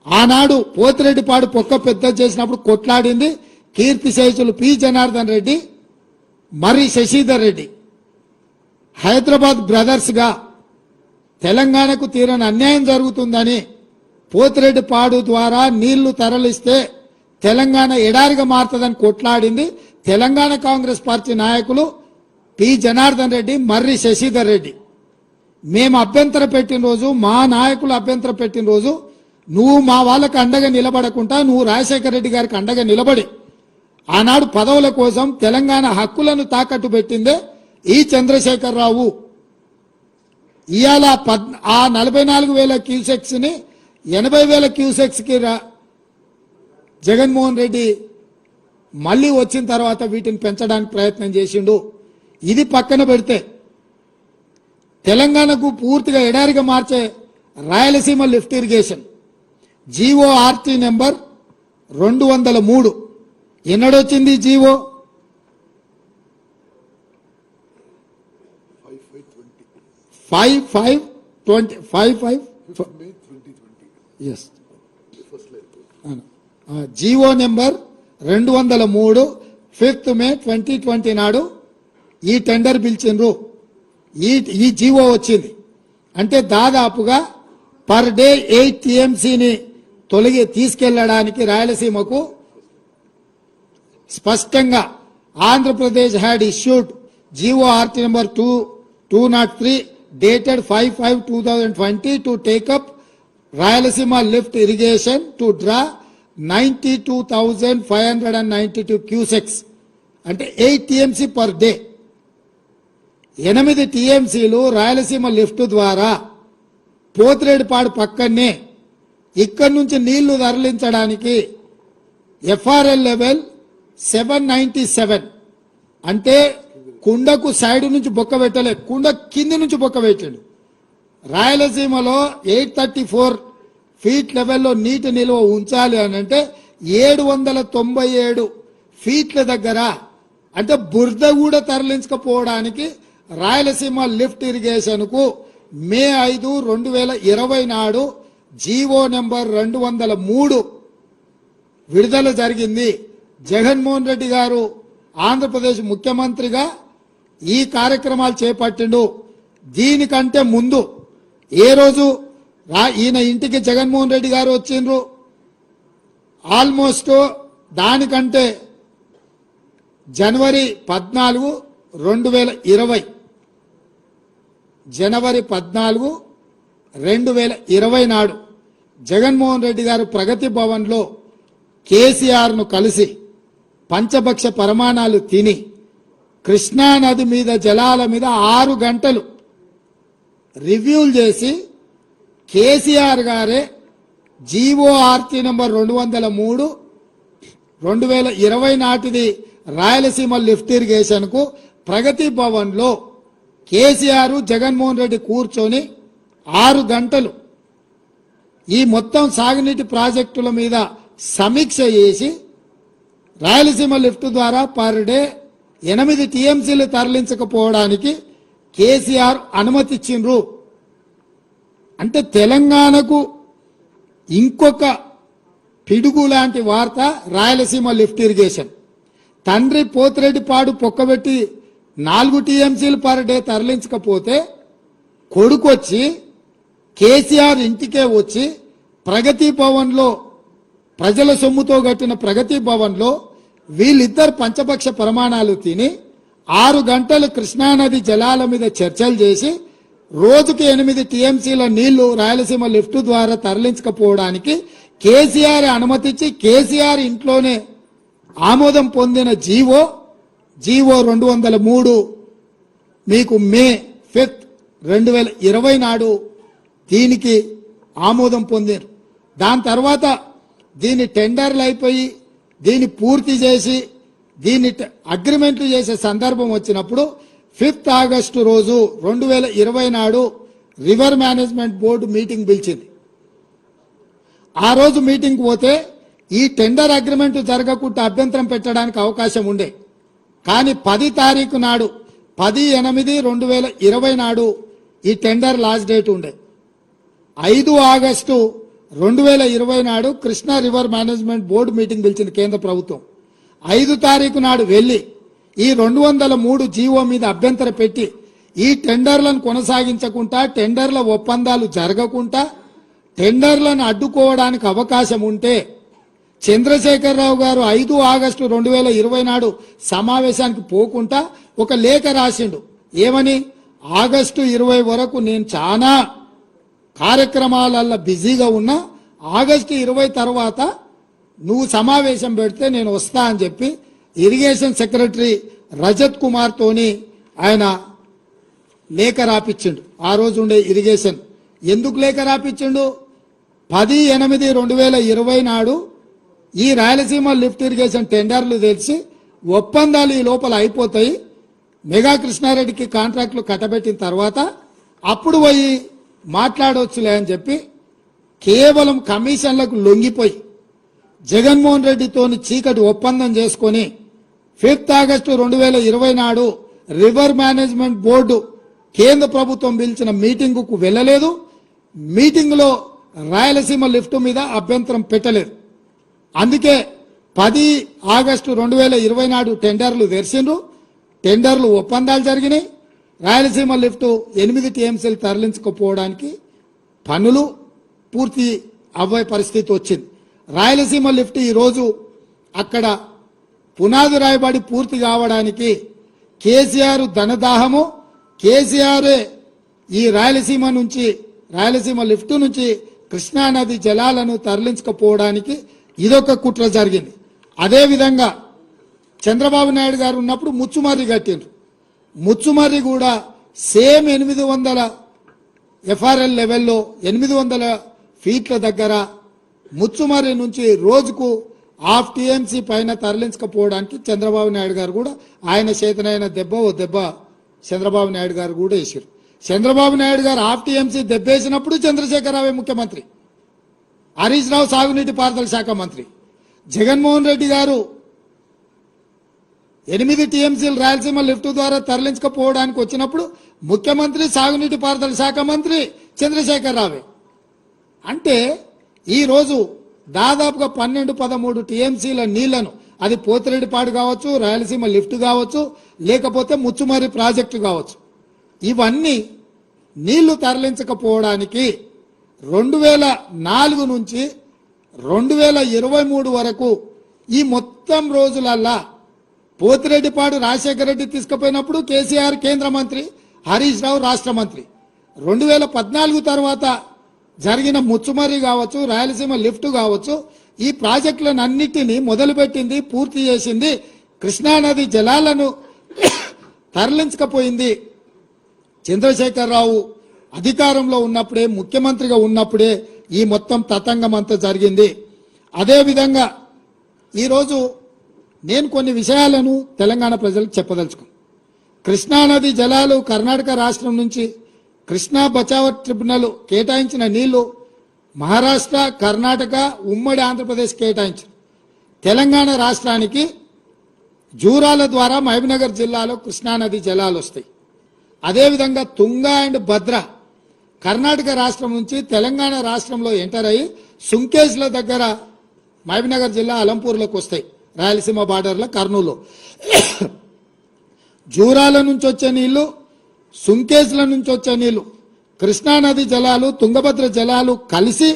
ఆనాడు పోతిరెడ్డిపాడు పొక్క పెద్ద చేసినప్పుడు కొట్లాడింది కీర్తిశేషులు పి జనార్దన్ రెడ్డి, మరి శశిధర్ రెడ్డి. హైదరాబాద్ బ్రదర్స్ గా తెలంగాణకు తీరని అన్యాయం జరుగుతుందని పోతిరెడ్డిపాడు ద్వారా నీళ్లు తరలిస్తే తెలంగాణ ఎడారిగా మారుతుందని కొట్లాడింది తెలంగాణ కాంగ్రెస్ పార్టీ నాయకులు పి జనార్దన్ రెడ్డి, మర్రి శశిధర్ రెడ్డి. మేము అభ్యంతర పెట్టిన రోజు, మా నాయకులు అభ్యంతర పెట్టిన రోజు నువ్వు మా వాళ్ళకి అండగా నిలబడకుండా నువ్వు రాజశేఖర రెడ్డి గారికి అండగా నిలబడి ఆనాడు పదవుల కోసం తెలంగాణ హక్కులను తాకట్టు పెట్టిందే ఈ చంద్రశేఖరరావు. ఇవాళ ఆ 44,000 క్యూసెక్స్ ని 80,000 క్యూసెక్స్ కి జగన్మోహన్ రెడ్డి మళ్ళీ వచ్చిన తర్వాత వీటిని పెంచడానికి ప్రయత్నం చేసిండు. ఇది పక్కన పెడితే తెలంగాణకు పూర్తిగా ఎడారిగా మార్చే Rayalaseema lift irrigation GO RT number 203 ఎన్నడొచ్చింది GO? 5520 GO number 203 5th May 2020 నాడు ఈ టెండర్ పిలిచిండ్రు. ఈ జీవో వచ్చింది అంటే దాదాపుగా పర్ డే 8 టీఎంసీని తీసుకెళ్లడానికి రాయలసీమకు స్పష్టంగా Andhra Pradesh had issued GORT number 203 dated 5/5/2020 to take up Rayalaseema lift irrigation to draw 92,592 cusecs అంటే 8 TMC per day. 8 TMCలు రాయలసీమ లిఫ్ట్ ద్వారా పోతిరెడ్డిపాడు పక్కనే ఇక్కడి నుంచి నీళ్లు తరలించడానికి FRL లెవెల్ 797 అంటే కుండకు సైడ్ నుంచి బొక్క పెట్టలే, కుండ కింది నుంచి బొక్క పెట్టాడు. రాయలసీమలో 834 ఫీట్ లెవెల్లో నీటి నిల్వ ఉంచాలి అని అంటే 797 ఫీట్ల దగ్గర అంటే బురద కూడా తరలించకపోవడానికి రాయలసీమ లిఫ్ట్ ఇరిగేషన్ కు మే 5, 2020 నాడు జీవో నెంబర్ 203 విడుదల జరిగింది. జగన్మోహన్ రెడ్డి గారు ఆంధ్రప్రదేశ్ ముఖ్యమంత్రిగా ఈ కార్యక్రమాలు చేపట్టిండు. దీనికంటే ముందు ఏ రోజు ఈయన ఇంటికి జగన్మోహన్ రెడ్డి గారు వచ్చిండ్రు, ఆల్మోస్ట్ దానికంటే జనవరి 14, 2020 జనవరి 14, 2020 నాడు జగన్మోహన్ రెడ్డి గారు ప్రగతి భవన్లో కేసీఆర్ను కలిసి పంచభక్ష పరమాణాలు తిని కృష్ణా నది మీద జలాల మీద 6 గంటలు రివ్యూలు చేసి కేసీఆర్ గారే జీఓఆర్టీ నంబర్ 203 2020 నాటిది రాయలసీమ లిఫ్ట్ ఇరిగేషన్ కు ప్రగతి భవన్ లో కేసీఆర్ జగన్మోహన్ రెడ్డి కూర్చొని 6 గంటలు ఈ మొత్తం సాగునీటి ప్రాజెక్టుల మీద సమీక్ష చేసి రాయలసీమ లిఫ్ట్ ద్వారా పర్ డే 8 TMCలు తరలించకపోవడానికి కేసీఆర్ అనుమతిచ్చిండ్రు. అంటే తెలంగాణకు ఇంకొక పిడుగు లాంటి వార్త రాయలసీమ లిఫ్ట్ ఇరిగేషన్. తండ్రి పోతిరెడ్డిపాడు పొక్కబెట్టి 4 TMCలు పర్ డే తరలించకపోతే కొడుకొచ్చి కేసీఆర్ ఇంటికే వచ్చి ప్రగతి భవన్లో ప్రజల సొమ్ముతో కట్టిన ప్రగతి భవన్లో వీళ్ళిద్దరు పంచపక్ష ప్రమాణాలు తిని 6 గంటలు కృష్ణానది జలాల మీద చర్చలు చేసి రోజుకి 8 TMCల నీళ్లు రాయలసీమ లిఫ్ట్ ద్వారా తరలించకపోవడానికి కేసీఆర్ అనుమతిచ్చి కేసీఆర్ ఇంట్లోనే ఆమోదం పొందిన జీవో 203 మీకు మే 5, 2020 నాడు దీనికి ఆమోదం పొందారు. దాని తర్వాత దీని టెండర్లు అయిపోయి దీన్ని పూర్తి చేసి దీన్ని అగ్రిమెంట్లు చేసే సందర్భం వచ్చినప్పుడు 5 ఆగస్టు రోజు 2020 నాడు రివర్ మేనేజ్మెంట్ బోర్డు మీటింగ్ పిలిచింది. ఆ రోజు మీటింగ్ పోతే ఈ టెండర్ అగ్రిమెంట్ జరగకుండా అభ్యంతరం పెట్టడానికి అవకాశం ఉండే. కానీ 10 తారీఖు నాడు 10/8/2020 నాడు ఈ టెండర్ లాస్ట్ డేట్ ఉండే. 5 ఆగస్టు 2020 నాడు Krishna river management board meeting పిలిచింది కేంద్ర ప్రభుత్వం. 5 తారీఖు నాడు వెళ్లి ఈ 203 జీవో మీద అభ్యంతరం పెట్టి ఈ టెండర్లను కొనసాగించకుండా టెండర్ల ఒప్పందాలు జరగకుండా టెండర్లను అడ్డుకోవడానికి అవకాశం ఉంటే చంద్రశేఖరరావు గారు 5 ఆగస్టు 2020 నాడు సమావేశానికి పోకుండా ఒక లేఖ రాసిండు. ఏమని? ఆగస్టు 20 వరకు నేను చాలా కార్యక్రమాలలో బిజీగా ఉన్నా, ఆగస్టు 20 తర్వాత నువ్వు సమావేశం పెడితే నేను వస్తా అని చెప్పి ఇరిగేషన్ సెక్రటరీ రజత్ కుమార్ తోని ఆయన లేఖ రాపిచ్చిండు. ఆ రోజు ఉండే ఇరిగేషన్ ఎందుకు లేఖ రాపిచ్చిండు? 10/8/2020 నాడు ఈ రాయలసీమ లిఫ్ట్ ఇరిగేషన్ టెండర్లు తెలిసి ఒప్పందాలు ఈ లోపల అయిపోతాయి, మెగా కృష్ణారెడ్డికి కాంట్రాక్టులు కట్టబెట్టిన తర్వాత అప్పుడు పోయి మాట్లాడవచ్చులే అని చెప్పి కేవలం కమిషన్లకు లొంగిపోయి జగన్మోహన్ రెడ్డితోని చీకటి ఒప్పందం చేసుకొని 5 ఆగస్టు 2020 నాడు రివర్ మేనేజ్మెంట్ బోర్డు కేంద్ర ప్రభుత్వం పిలిచిన మీటింగుకు వెళ్ళలేదు. మీటింగులో రాయలసీమ లిఫ్ట్ మీద అభ్యంతరం పెట్టలేదు. అందుకే 10 ఆగస్టు 2020 నాడు టెండర్లు తెరిచిండ్రు. టెండర్లు ఒప్పందాలు జరిగినాయి. రాయలసీమ లిఫ్ట్ 8 TMCలు తరలించకపోవడానికి పనులు పూర్తి అవ్వే పరిస్థితి వచ్చింది. రాయలసీమ లిఫ్ట్ ఈరోజు అక్కడ పునాది రాయబడి పూర్తి కావడానికి కేసీఆర్ ధనదాహము, కేసీఆర్ ఈ రాయలసీమ లిఫ్ట్ నుంచి కృష్ణానది జలాలను తరలించకపోవడానికి ఇదొక కుట్ర జరిగింది. అదేవిధంగా చంద్రబాబు నాయుడు గారు ఉన్నప్పుడు ముచ్చుమర్రి కట్టిండ్రు. ముచ్చుమర్రి కూడా సేమ్ 800 ఎఫ్ఆర్ఎల్ లెవెల్లో 800 ఫీట్ల దగ్గర ముచ్చుమర్రి నుంచి రోజుకు 1/2 టీఎంసీ పైన తరలించకపోవడానికి చంద్రబాబు నాయుడు గారు కూడా ఆయన చేతనైన దెబ్బ చంద్రబాబు నాయుడు గారు కూడా వేసారు. చంద్రబాబు నాయుడు గారు 1/2 టీఎంసీ దెబ్బేసినప్పుడు చంద్రశేఖరరావే ముఖ్యమంత్రి, హరీష్ రావు సాగునీటి పారుదల శాఖ మంత్రి, జగన్మోహన్ రెడ్డి గారు 8 టీఎంసీలు రాయలసీమ లిఫ్ట్ ద్వారా తరలించకపోవడానికి వచ్చినప్పుడు ముఖ్యమంత్రి, సాగునీటి పారుదల శాఖ మంత్రి చంద్రశేఖరరావే. అంటే ఈరోజు దాదాపుగా 12-13 టీఎంసీల నీళ్లను, అది పోతిరెడ్డిపాడు కావచ్చు, రాయలసీమ లిఫ్ట్ కావచ్చు, లేకపోతే ముచ్చుమర్రి ప్రాజెక్టు కావచ్చు, ఇవన్నీ నీళ్లు తరలించకపోవడానికి 2004 నుంచి 2023 వరకు ఈ మొత్తం రోజులల్లా పోతిరెడ్డిపాడు రాజశేఖర రెడ్డి తీసుకుపోయినప్పుడు కేసీఆర్ కేంద్ర మంత్రి, హరీష్ రావు రాష్ట్ర మంత్రి. 2014 తర్వాత జరిగిన ముచ్చుమర్రి కావచ్చు, రాయలసీమ లిఫ్ట్ కావచ్చు, ఈ ప్రాజెక్టులను అన్నిటినీ మొదలుపెట్టింది, పూర్తి చేసింది, కృష్ణానది జలాలను తరలించకపోయింది చంద్రశేఖరరావు అధికారంలో ఉన్నప్పుడే, ముఖ్యమంత్రిగా ఉన్నప్పుడే ఈ మొత్తం తతంగం అంతా జరిగింది. అదేవిధంగా ఈరోజు నేను కొన్ని విషయాలను తెలంగాణ ప్రజలకు చెప్పదలుచుకున్నాను. కృష్ణానది జలాలు కర్ణాటక రాష్ట్రం నుంచి కృష్ణా బచావ్ ట్రిబ్యునల్ కేటాయించిన నీళ్లు మహారాష్ట్ర, కర్ణాటక, ఉమ్మడి ఆంధ్రప్రదేశ్ కేటాయించారు. తెలంగాణ రాష్ట్రానికి జూరాల ద్వారా మహబూబ్నగర్ జిల్లాలో కృష్ణానది జలాలు వస్తాయి. అదేవిధంగా తుంగ అండ్ భద్ర కర్ణాటక రాష్ట్రం నుంచి తెలంగాణ రాష్ట్రంలో ఎంటర్ అయ్యి సుంకేజ్ల దగ్గర మహబూబ్నగర్ జిల్లా అలంపూర్లోకి వస్తాయి, రాయలసీమ బార్డర్లో కర్నూలు. జూరాల నుంచి వచ్చే నీళ్లు, సుంకేజ్ల నుంచి వచ్చే నీళ్లు, కృష్ణానది జలాలు, తుంగభద్ర జలాలు కలిసి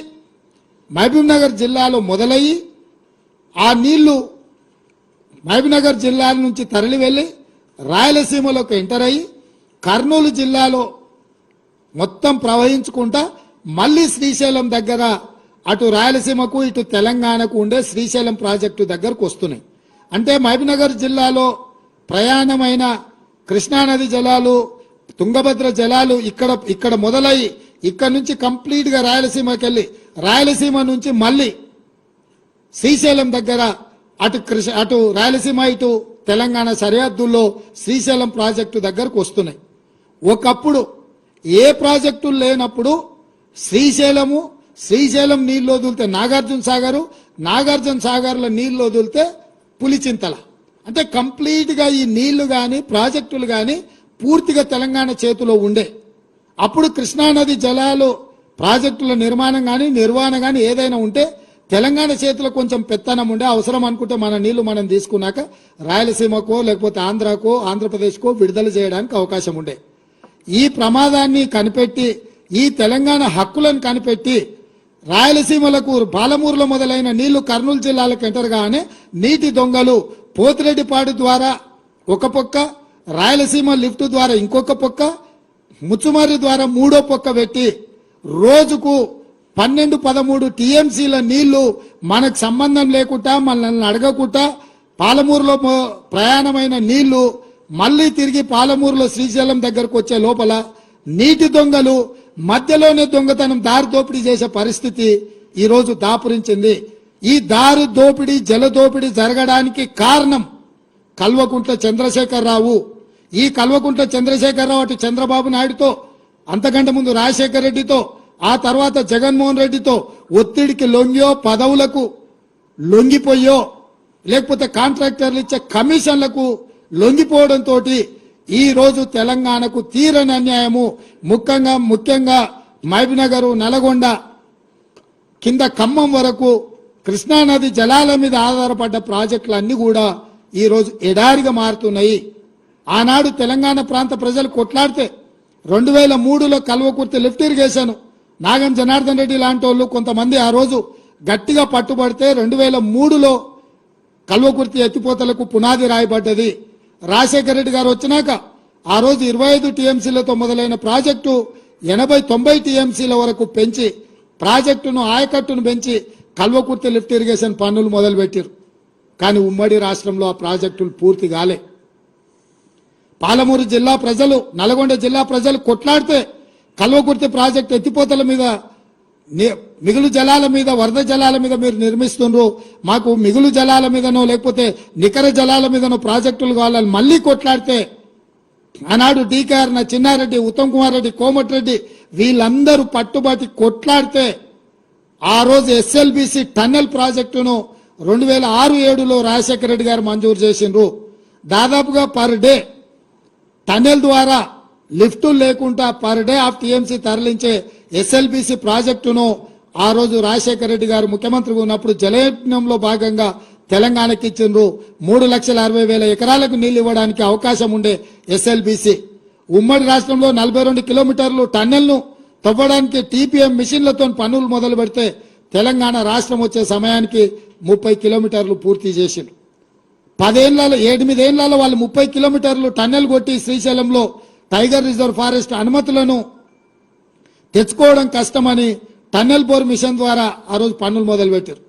మహబూబ్నగర్ జిల్లాలో మొదలయ్యి ఆ నీళ్లు మహబూబ్నగర్ జిల్లా నుంచి తరలి వెళ్లి రాయలసీమలోకి ఎంటర్ అయ్యి కర్నూలు జిల్లాలో మొత్తం ప్రవహించుకుంటా మళ్ళీ శ్రీశైలం దగ్గర అటు రాయలసీమకు ఇటు తెలంగాణకు ఉండే శ్రీశైలం ప్రాజెక్టు దగ్గరకు వస్తున్నాయి. అంటే మహబూబ్నగర్ జిల్లాలో ప్రయాణమైన కృష్ణానది జలాలు, తుంగభద్ర జలాలు ఇక్కడ మొదలై ఇక్కడ నుంచి కంప్లీట్ గా రాయలసీమకి వెళ్ళి రాయలసీమ నుంచి మళ్ళీ శ్రీశైలం దగ్గర అటు రాయలసీమ ఇటు తెలంగాణ సరిహద్దుల్లో శ్రీశైలం ప్రాజెక్టు దగ్గరకు వస్తున్నాయి. ఒకప్పుడు ఏ ప్రాజెక్టులు లేనప్పుడు శ్రీశైలం నీళ్లు వదిలితే నాగార్జున సాగర్ల నీళ్లు వదిలితే పులిచింతల. అంటే కంప్లీట్ గా ఈ నీళ్లు గాని ప్రాజెక్టులు గాని పూర్తిగా తెలంగాణ చేతిలో ఉండే. అప్పుడు కృష్ణానది జలాలు ప్రాజెక్టుల నిర్మాణం గాని నిర్వహణ గాని ఏదైనా ఉంటే తెలంగాణ చేతిలో కొంచెం పెత్తనం ఉండే. అవసరం అనుకుంటే మన నీళ్లు మనం తీసుకున్నాక రాయలసీమకో లేకపోతే ఆంధ్రాకో ఆంధ్రప్రదేశ్కో విడుదల చేయడానికి అవకాశం ఉండే. ఈ ప్రమాదాన్ని కనిపెట్టి, ఈ తెలంగాణ హక్కులను కనిపెట్టి రాయలసీమలకు పాలమూరులో మొదలైన నీళ్లు కర్నూలు జిల్లాలకు ఎంటర్ గానే నీటి దొంగలు పోతిరెడ్డిపాడు ద్వారా ఒక పక్క, రాయలసీమ లిఫ్ట్ ద్వారా ఇంకొక పక్క, ముచ్చుమర్రి ద్వారా మూడో పక్క పెట్టి రోజుకు 12-13 టీఎంసీల నీళ్లు మనకు సంబంధం లేకుండా, మనల్ని అడగకుండా పాలమూరులో ప్రయాణమైన నీళ్లు మళ్లీ తిరిగి పాలమూరులో శ్రీశైలం దగ్గరకు వచ్చే లోపల నీటి దొంగలు మధ్యలోనే దొంగతనం, దారి దోపిడీ చేసే పరిస్థితి ఈరోజు దాపురించింది. ఈ దారి దోపిడీ, జల దోపిడీ జరగడానికి కారణం కల్వకుంట్ల చంద్రశేఖరరావు. ఈ కల్వకుంట్ల చంద్రశేఖరరావు అటు చంద్రబాబు నాయుడుతో, అంతకంటే ముందు రాజశేఖర రెడ్డితో, ఆ తర్వాత జగన్మోహన్ రెడ్డితో ఒత్తిడికి లొంగియో, పదవులకు లొంగిపోయో, లేకపోతే కాంట్రాక్టర్లు ఇచ్చే కమిషన్లకు లొంగిపోవడంతో ఈ రోజు తెలంగాణకు తీరని అన్యాయము. ముఖ్యంగా మహబూబ్నగర్, నల్గొండ కింద ఖమ్మం వరకు కృష్ణానది జలాల మీద ఆధారపడ్డ ప్రాజెక్టులన్నీ కూడా ఈ రోజు ఎడారిగా మారుతున్నాయి. ఆనాడు తెలంగాణ ప్రాంత ప్రజలు కొట్లాడితే 2003లో కల్వకుర్తి లిఫ్ట్ ఇరిగేషన్ నాగం జనార్దన్ రెడ్డి లాంటి వాళ్ళు కొంతమంది ఆ రోజు గట్టిగా పట్టుబడితే 2003లో కల్వకుర్తి ఎత్తిపోతలకు పునాది రాయబడ్డది. రాజశేఖర రెడ్డి గారు వచ్చినాక ఆ రోజు 25 టీఎంసీలతో మొదలైన ప్రాజెక్టు 80-90 టీఎంసీల వరకు పెంచి ప్రాజెక్టును ఆయకట్టును పెంచి కల్వకుర్తి లిఫ్ట్ ఇరిగేషన్ పనులు మొదలుపెట్టారు. కానీ ఉమ్మడి రాష్ట్రంలో ఆ ప్రాజెక్టులు పూర్తి కాలే. పాలమూరు జిల్లా ప్రజలు, నల్గొండ జిల్లా ప్రజలు కొట్లాడితే కల్వకుర్తి ప్రాజెక్టు ఎత్తిపోతల మీద, మిగులు జలాల మీద, వరద జలాల మీద మీరు నిర్మిస్తున్నారు, మాకు మిగులు జలాల మీదనో లేకపోతే నికర జలాల మీదనో ప్రాజెక్టులు కావాలని మళ్ళీ కొట్లాడితే ఆనాడు డీకేఆర్ చిన్నారెడ్డి, ఉత్తమ్ కుమార్ రెడ్డి, కోమటిరెడ్డి వీళ్ళందరూ పట్టుబట్టి కొట్లాడితే ఆ రోజు ఎస్ఎల్బిసి టన్నెల్ ప్రాజెక్టును 2006-07లో రాజశేఖర రెడ్డి గారు మంజూరు చేసిండ్రు. దాదాపుగా పర్ డే టన్నెల్ ద్వారా లిఫ్టులు లేకుండా పర్ డే ఆఫ్ టీఎంసీ తరలించే ఎస్ఎల్బిసి ప్రాజెక్టును ఆ రోజు రాజశేఖర రెడ్డి గారు ముఖ్యమంత్రిగా ఉన్నప్పుడు జలయజ్ఞంలో భాగంగా తెలంగాణకి ఇచ్చిండ్రు. 3,60,000 ఎకరాలకు నీళ్లు ఇవ్వడానికి అవకాశం ఉండే ఎస్ఎల్బిసి ఉమ్మడి రాష్ట్రంలో 42 కిలోమీటర్లు టన్నెల్ను తవ్వడానికి టీపీఎం మిషన్లతో పనులు మొదలు పెడితే తెలంగాణ రాష్ట్రం వచ్చే సమయానికి 30 కిలోమీటర్లు పూర్తి చేసిండ్రు. 8 ఏళ్లలో వాళ్ళు 30 కిలోమీటర్లు టన్నెల్ కొట్టి శ్రీశైలంలో టైగర్ రిజర్వ్ ఫారెస్ట్ అనుమతులను తెచ్చుకోవడం కష్టమని టన్నెల్ బోర్ మిషన్ ద్వారా ఆ రోజు పనులు మొదలుపెట్టారు.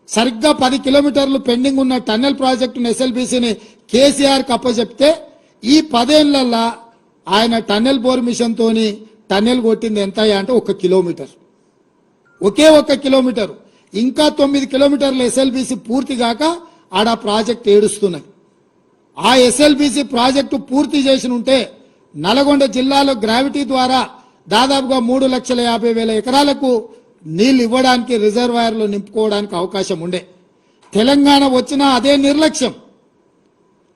సరిగ్గా 10 కిలోమీటర్లు పెండింగ్ ఉన్న టన్నెల్ ప్రాజెక్టును ఎస్ఎల్బిసిని కేసీఆర్కి అప్పచెప్తే ఈ 10 ఏళ్లలో ఆయన టన్నెల్ బోర్ మిషన్ తోని టన్నెల్ కొట్టింది ఎంత అంటే 1 కిలోమీటర్, ఒకే 1 కిలోమీటర్. ఇంకా 9 కిలోమీటర్లు ఎస్ఎల్బిసి పూర్తి కాక ఆడ ప్రాజెక్ట్ ఏడుస్తున్నాయి. ఆ ఎస్ఎల్బిసి ప్రాజెక్టు పూర్తి చేసి ఉంటే నల్గొండ జిల్లాలో గ్రావిటీ ద్వారా దాదాపుగా 3,50,000 ఎకరాలకు నీళ్లు ఇవ్వడానికి, రిజర్వాయర్లు నింపుకోవడానికి అవకాశం ఉండే. తెలంగాణ వచ్చినా అదే నిర్లక్ష్యం.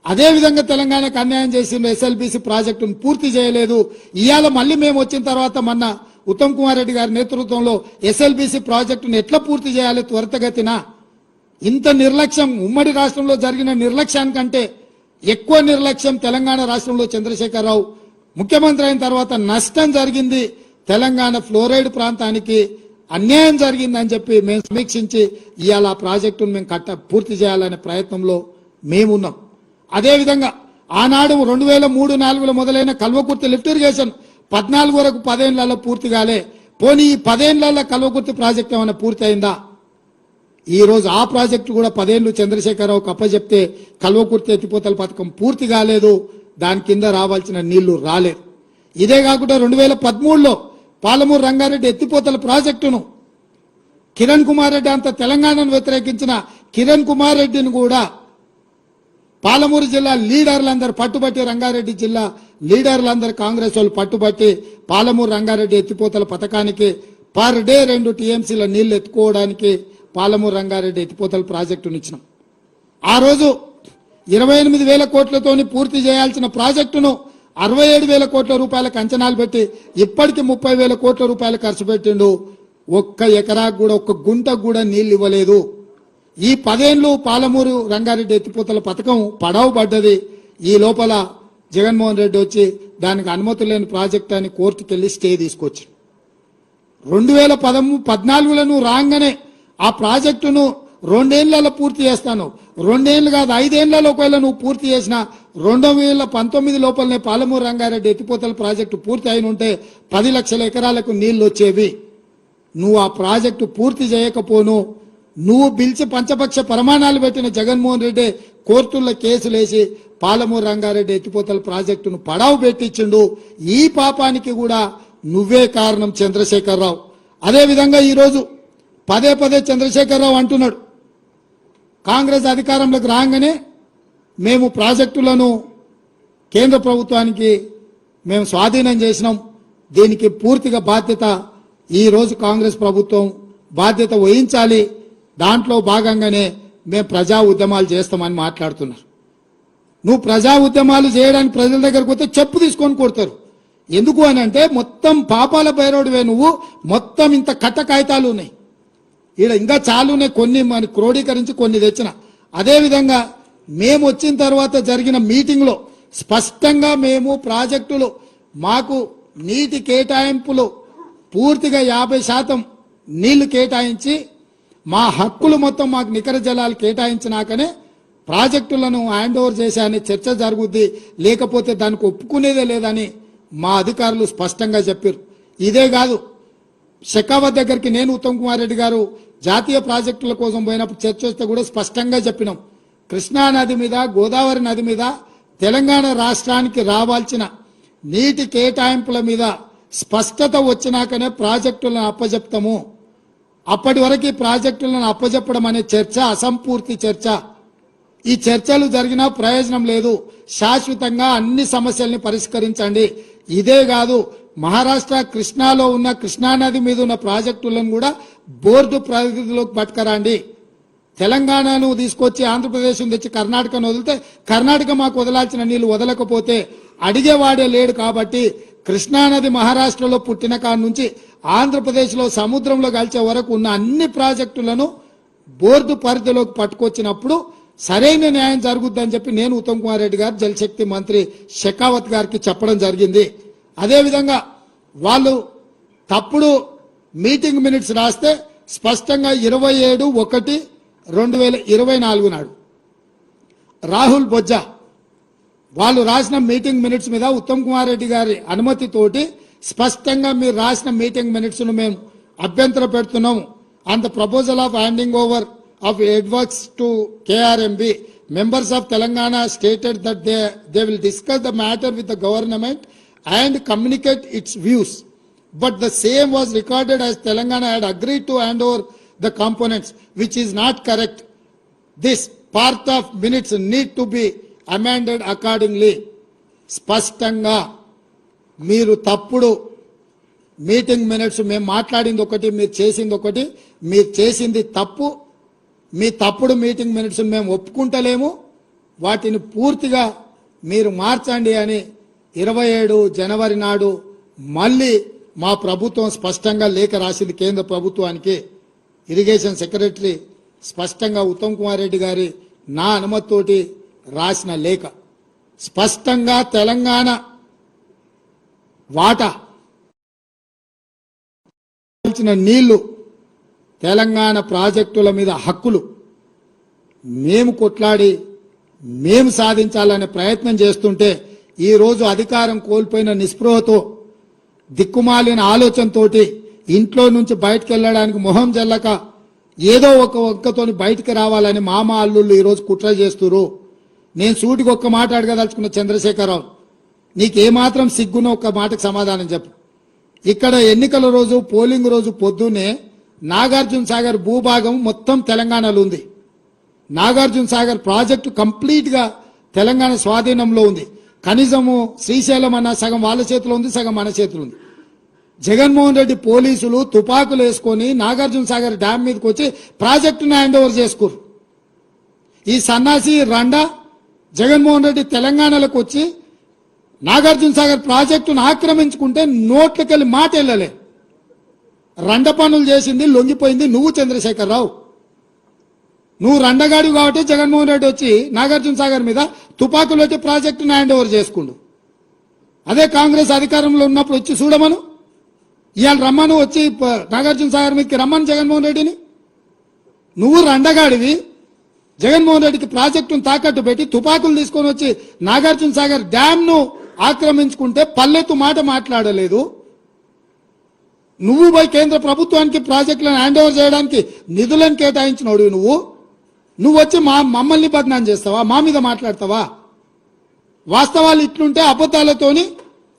అదేవిధంగా తెలంగాణకు అన్యాయం చేసిన ఎస్ఎల్బిసి ప్రాజెక్టును పూర్తి చేయలేదు. ఇవాళ మళ్ళీ మేము వచ్చిన తర్వాత మొన్న ఉత్తమ్ కుమార్ రెడ్డి గారి నేతృత్వంలో ఎస్ఎల్బిసి ప్రాజెక్టును ఎట్లా పూర్తి చేయాలి త్వరితగతిన. ఇంత నిర్లక్ష్యం ఉమ్మడి రాష్ట్రంలో జరిగిన నిర్లక్ష్యానికంటే ఎక్కువ నిర్లక్ష్యం తెలంగాణ రాష్ట్రంలో చంద్రశేఖరరావు ముఖ్యమంత్రి అయిన తర్వాత నష్టం జరిగింది. తెలంగాణ ఫ్లోరైడ్ ప్రాంతానికి అన్యాయం జరిగిందని చెప్పి మేము సమీక్షించి ఇవాళ ఆ ప్రాజెక్టును మేము పూర్తి చేయాలనే ప్రయత్నంలో మేమున్నాం. అదేవిధంగా ఆనాడు 2003-04లో మొదలైన కల్వకుర్తి లిఫ్ట్ ఇరిగేషన్ 14 వరకు 10 ఏళ్లలో పూర్తి కాలే. పోనీ ఈ 10 ఏళ్లలో కల్వకుర్తి ప్రాజెక్ట్ ఏమైనా పూర్తి అయిందా? ఈ రోజు ఆ ప్రాజెక్టు కూడా 10 ఏళ్లు చంద్రశేఖరరావుకు అప్పచెప్తే కల్వకుర్తి ఎత్తిపోతల పథకం పూర్తి కాలేదు, దాని కింద రావాల్సిన నీళ్లు రాలేదు. ఇదే కాకుండా 2013లో పాలమూరు రంగారెడ్డి ఎత్తిపోతల ప్రాజెక్టును కిరణ్ కుమార్ రెడ్డి అంత తెలంగాణను వ్యతిరేకించిన కిరణ్ కుమార్ రెడ్డిని కూడా పాలమూరు జిల్లా లీడర్లందరూ పట్టుబట్టి, రంగారెడ్డి జిల్లా లీడర్లందరూ కాంగ్రెస్ వాళ్ళు పట్టుబట్టి పాలమూరు రంగారెడ్డి ఎత్తిపోతల పథకానికి పర్ డే 2 టీఎంసీల నీళ్లు ఎత్తుకోవడానికి పాలమూరు రంగారెడ్డి ఎత్తిపోతల ప్రాజెక్టును ఇచ్చినాం. ఆ రోజు 28,000 కోట్లతోని పూర్తి చేయాల్సిన ప్రాజెక్టును 67,000 కోట్ల రూపాయలకు అంచనాలు పెట్టి ఇప్పటికి 30,000 కోట్ల రూపాయలు ఖర్చు పెట్టిండు. 1 ఎకరాకు కూడా 1 గుంటకు కూడా నీళ్లు ఇవ్వలేదు. ఈ 10 ఏళ్లు పాలమూరు రంగారెడ్డి ఎత్తిపోతల పథకం పడవ పడ్డది. ఈ లోపల జగన్మోహన్ రెడ్డి వచ్చి దానికి అనుమతి లేని ప్రాజెక్ట్ అని కోర్టుకు వెళ్లి స్టే తీసుకొచ్చి 2014లో రాగానే ఆ ప్రాజెక్టును 2 ఏళ్లలో పూర్తి చేస్తాను, 2 ఏళ్లు కాదు 5 ఏళ్లలో ఒకవేళ నువ్వు పూర్తి చేసిన 2019 లోపలనే పాలమూరు రంగారెడ్డి ఎత్తిపోతల ప్రాజెక్టు పూర్తి అయిన ఉంటే 10 లక్షల ఎకరాలకు నీళ్లు వచ్చేవి. నువ్వు ఆ ప్రాజెక్టు పూర్తి చేయకపోను, నువ్వు పిలిచి పంచపక్ష ప్రమాణాలు పెట్టిన జగన్మోహన్ రెడ్డి కోర్టుల్లో కేసులేసి పాలమూరు రంగారెడ్డి ఎత్తిపోతల ప్రాజెక్టును పడావు పెట్టించిండు. ఈ పాపానికి కూడా నువ్వే కారణం చంద్రశేఖరరావు. అదేవిధంగా ఈరోజు పదే చంద్రశేఖరరావు అంటున్నాడు, కాంగ్రెస్ అధికారంలోకి రాగానే మేము ప్రాజెక్టులను కేంద్ర ప్రభుత్వానికి మేము స్వాధీనం చేసినాం, దీనికి పూర్తిగా బాధ్యత ఈ రోజు కాంగ్రెస్ ప్రభుత్వం బాధ్యత వహించాలి, దాంట్లో భాగంగానే మేము ప్రజా ఉద్యమాలు చేస్తామని మాట్లాడుతున్నారు. నువ్వు ప్రజా ఉద్యమాలు చేయడానికి ప్రజల దగ్గరకు పోతే చెప్పు తీసుకొని కొడతారు. ఎందుకు అని అంటే మొత్తం పాపాల బైరోడివే నువ్వు, మొత్తం ఇంత కట్ట కాగితాలు ఉన్నాయి ఈడ, ఇంకా చాలునే కొన్ని మనకి క్రోడీకరించి కొన్ని తెచ్చిన. అదేవిధంగా మేము వచ్చిన తర్వాత జరిగిన మీటింగ్లో స్పష్టంగా మేము ప్రాజెక్టులు మాకు నీటి కేటాయింపులు పూర్తిగా 50% నీళ్లు కేటాయించి మా హక్కులు మొత్తం మాకు నికర జలాలు కేటాయించినాకనే ప్రాజెక్టులను హ్యాండ్ ఓవర్ చేసే అనే చర్చ జరుగుద్ది, లేకపోతే దానికి ఒప్పుకునేదే లేదని మా అధికారులు స్పష్టంగా చెప్పారు. ఇదే కాదు, షెకావత్ దగ్గరికి నేను ఉత్తమ్ కుమార్ రెడ్డి గారు జాతీయ ప్రాజెక్టుల కోసం పోయినప్పుడు చర్చ వస్తే కూడా స్పష్టంగా చెప్పినాం, కృష్ణా నది మీద, గోదావరి నది మీద తెలంగాణ రాష్ట్రానికి రావాల్సిన నీటి కేటాయింపుల మీద స్పష్టత వచ్చినాకనే ప్రాజెక్టులను అప్పజెప్తాము. అప్పటి వరకు ప్రాజెక్టులను అప్పజెప్పడం అనే చర్చ అసంపూర్తి చర్చ. ఈ చర్చలు జరిగినా ప్రయోజనం లేదు. శాశ్వతంగా అన్ని సమస్యల్ని పరిష్కరించండి. ఇదే కాదు, మహారాష్ట్ర కృష్ణాలో ఉన్న కృష్ణానది మీద ఉన్న ప్రాజెక్టులను కూడా బోర్డు పరిధిలోకి పట్టుకరండి. తెలంగాణను తీసుకొచ్చి ఆంధ్రప్రదేశ్ తెచ్చి కర్ణాటకను వదిలితే కర్ణాటక మాకు వదలాల్సిన నీళ్లు వదలకపోతే అడిగేవాడే లేడు. కాబట్టి కృష్ణానది మహారాష్ట్రలో పుట్టిన కాడ నుంచి ఆంధ్రప్రదేశ్లో సముద్రంలో కలిసే వరకు ఉన్న అన్ని ప్రాజెక్టులను బోర్డు పరిధిలోకి పట్టుకొచ్చినప్పుడు సరైన న్యాయం జరుగుద్దని చెప్పి నేను ఉత్తమ్ కుమార్ రెడ్డి గారు జలశక్తి మంత్రి షెకావత్ గారికి చెప్పడం జరిగింది. అదేవిధంగా వాళ్ళు తప్పుడు మీటింగ్ మినిట్స్ రాస్తే స్పష్టంగా 27/1/2024 నాడు రాహుల్ బొజ్జా వాళ్ళు రాసిన మీటింగ్ మినిట్స్ మీద ఉత్తమ్ కుమార్ రెడ్డి గారి అనుమతితోటి స్పష్టంగా మీరు రాసిన మీటింగ్ మినిట్స్ ను మేము అభ్యంతర పెడుతున్నాము. On the proposal of handing over of headworks to KRMB, members of Telangana stated that they will discuss the matter with the government and communicate its views. But the same was recorded as Telangana had agreed to hand over the components, which is not correct. This part of minutes need to be amended accordingly. స్పష్టంగా మీరు తప్పుడు మీటింగ్ మినిట్స్, మేము మాట్లాడింది ఒకటి, మీరు చేసింది ఒకటి, మీరు చేసింది తప్పు. మీ తప్పుడు మీటింగ్ మినిట్స్ మేము ఒప్పుకుంటలేము, వాటిని పూర్తిగా మీరు మార్చండి అని 27 జనవరి నాడు మళ్ళీ మా ప్రభుత్వం స్పష్టంగా లేఖ రాసింది కేంద్ర ప్రభుత్వానికి. ఇరిగేషన్ సెక్రటరీ స్పష్టంగా ఉత్తమ్ కుమార్ రెడ్డి గారి నా అనుమతితోటి రాసిన లేఖ స్పష్టంగా తెలంగాణ వాటా నీళ్లు, తెలంగాణ ప్రాజెక్టుల మీద హక్కులు మేము కొట్లాడి మేము సాధించాలనే ప్రయత్నం చేస్తుంటే ఈరోజు అధికారం కోల్పోయిన నిస్పృహతో, దిక్కుమాలిన ఆలోచనతోటి ఇంట్లో నుంచి బయటకు వెళ్ళడానికి మొహం జల్లక ఏదో ఒక ఒక్కతోని బయటకు రావాలని మామ అల్లుళ్ళు ఈరోజు కుట్ర చేస్తున్నారు. నేను సూటికి ఒక్క మాట అడగదలుచుకున్న చంద్రశేఖరరావు, నీకేమాత్రం సిగ్గునో ఒక్క మాటకు సమాధానం చెప్పు. ఇక్కడ ఎన్నికల రోజు, పోలింగ్ రోజు పొద్దున్నే నాగార్జున సాగర్ భూభాగం మొత్తం తెలంగాణలో ఉంది. నాగార్జున సాగర్ ప్రాజెక్టు కంప్లీట్ గా తెలంగాణ స్వాధీనంలో ఉంది. కనీసము శ్రీశైలం అన్న సగం వాళ్ళ చేతిలో ఉంది, సగం మన చేతిలో ఉంది. జగన్మోహన్ రెడ్డి పోలీసులు తుపాకులు వేసుకొని నాగార్జున సాగర్ డ్యామ్ మీదకి వచ్చి ప్రాజెక్టును హ్యాండ్ ఓవర్ చేసుకోరు. ఈ సన్నాసి రండా జగన్మోహన్ రెడ్డి తెలంగాణలోకి వచ్చి నాగార్జున సాగర్ ప్రాజెక్టును ఆక్రమించుకుంటే నోట్లకెళ్ళి మాట వెళ్ళలే. రండ పనులు చేసింది, లొంగిపోయింది నువ్వు చంద్రశేఖరరావు. నువ్వు రండగాడు కాబట్టి జగన్మోహన్ రెడ్డి వచ్చి నాగార్జున సాగర్ మీద తుపాకులు వచ్చి ప్రాజెక్టును హ్యాండ్ ఓవర్ చేసుకుండు. అదే కాంగ్రెస్ అధికారంలో ఉన్నప్పుడు వచ్చి చూడమను, ఇవాళ రమ్మను, వచ్చి నాగార్జున సాగర్ మీదకి రమ్మను జగన్మోహన్ రెడ్డిని. నువ్వు రండగాడివి, జగన్మోహన్ రెడ్డికి ప్రాజెక్టును తాకట్టు పెట్టి తుపాకులు తీసుకొని వచ్చి నాగార్జున సాగర్ డ్యామ్ ను ఆక్రమించుకుంటే పల్లెత్తు మాట మాట్లాడలేదు. నువ్వు పోయి కేంద్ర ప్రభుత్వానికి ప్రాజెక్టులను హ్యాండ్ ఓవర్ చేయడానికి నిధులను కేటాయించినోడు నువ్వు వచ్చి మమ్మల్ని బదనాం చేస్తావా? మా మీద మాట్లాడతావా? వాస్తవాలు ఇట్లుంటే అబద్ధాలతోని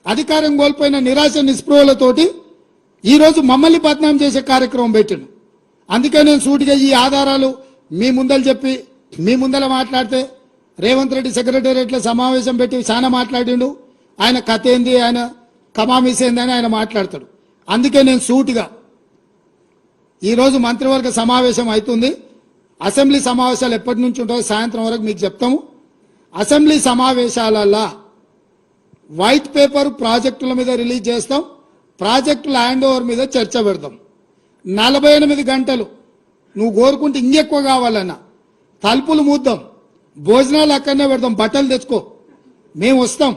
అధికారం కోల్పోయిన నిరాశ నిస్పృహలతోటి ఈరోజు మమ్మల్ని బదనాం చేసే కార్యక్రమం పెట్టాను. అందుకే నేను సూటిగా ఈ ఆధారాలు మీ ముందలు చెప్పి మీ ముందల మాట్లాడితే రేవంత్ రెడ్డి సెక్రటేరియట్లో సమావేశం పెట్టి చాలా మాట్లాడిండు. ఆయన కథ ఏంది, ఆయన కమామిస్ ఏంది అని ఆయన మాట్లాడతాడు. అందుకే నేను సూటిగా ఈరోజు మంత్రివర్గ సమావేశం అవుతుంది. అసెంబ్లీ సమావేశాలు ఎప్పటి నుంచి ఉంటాయో సాయంత్రం వరకు మీకు చెప్తాము. అసెంబ్లీ సమావేశాలల్లో వైట్ పేపర్ ప్రాజెక్టుల మీద రిలీజ్ చేస్తాం, ప్రాజెక్టుల హ్యాండ్ ఓవర్ మీద చర్చ పెడతాం. 48 గంటలు నువ్వు కోరుకుంటే ఇంకెక్కువ కావాలన్నా తలుపులు మూద్దాం, భోజనాలు అక్కడనే పెడతాం, బట్టలు తెచ్చుకో, మేము వస్తాం.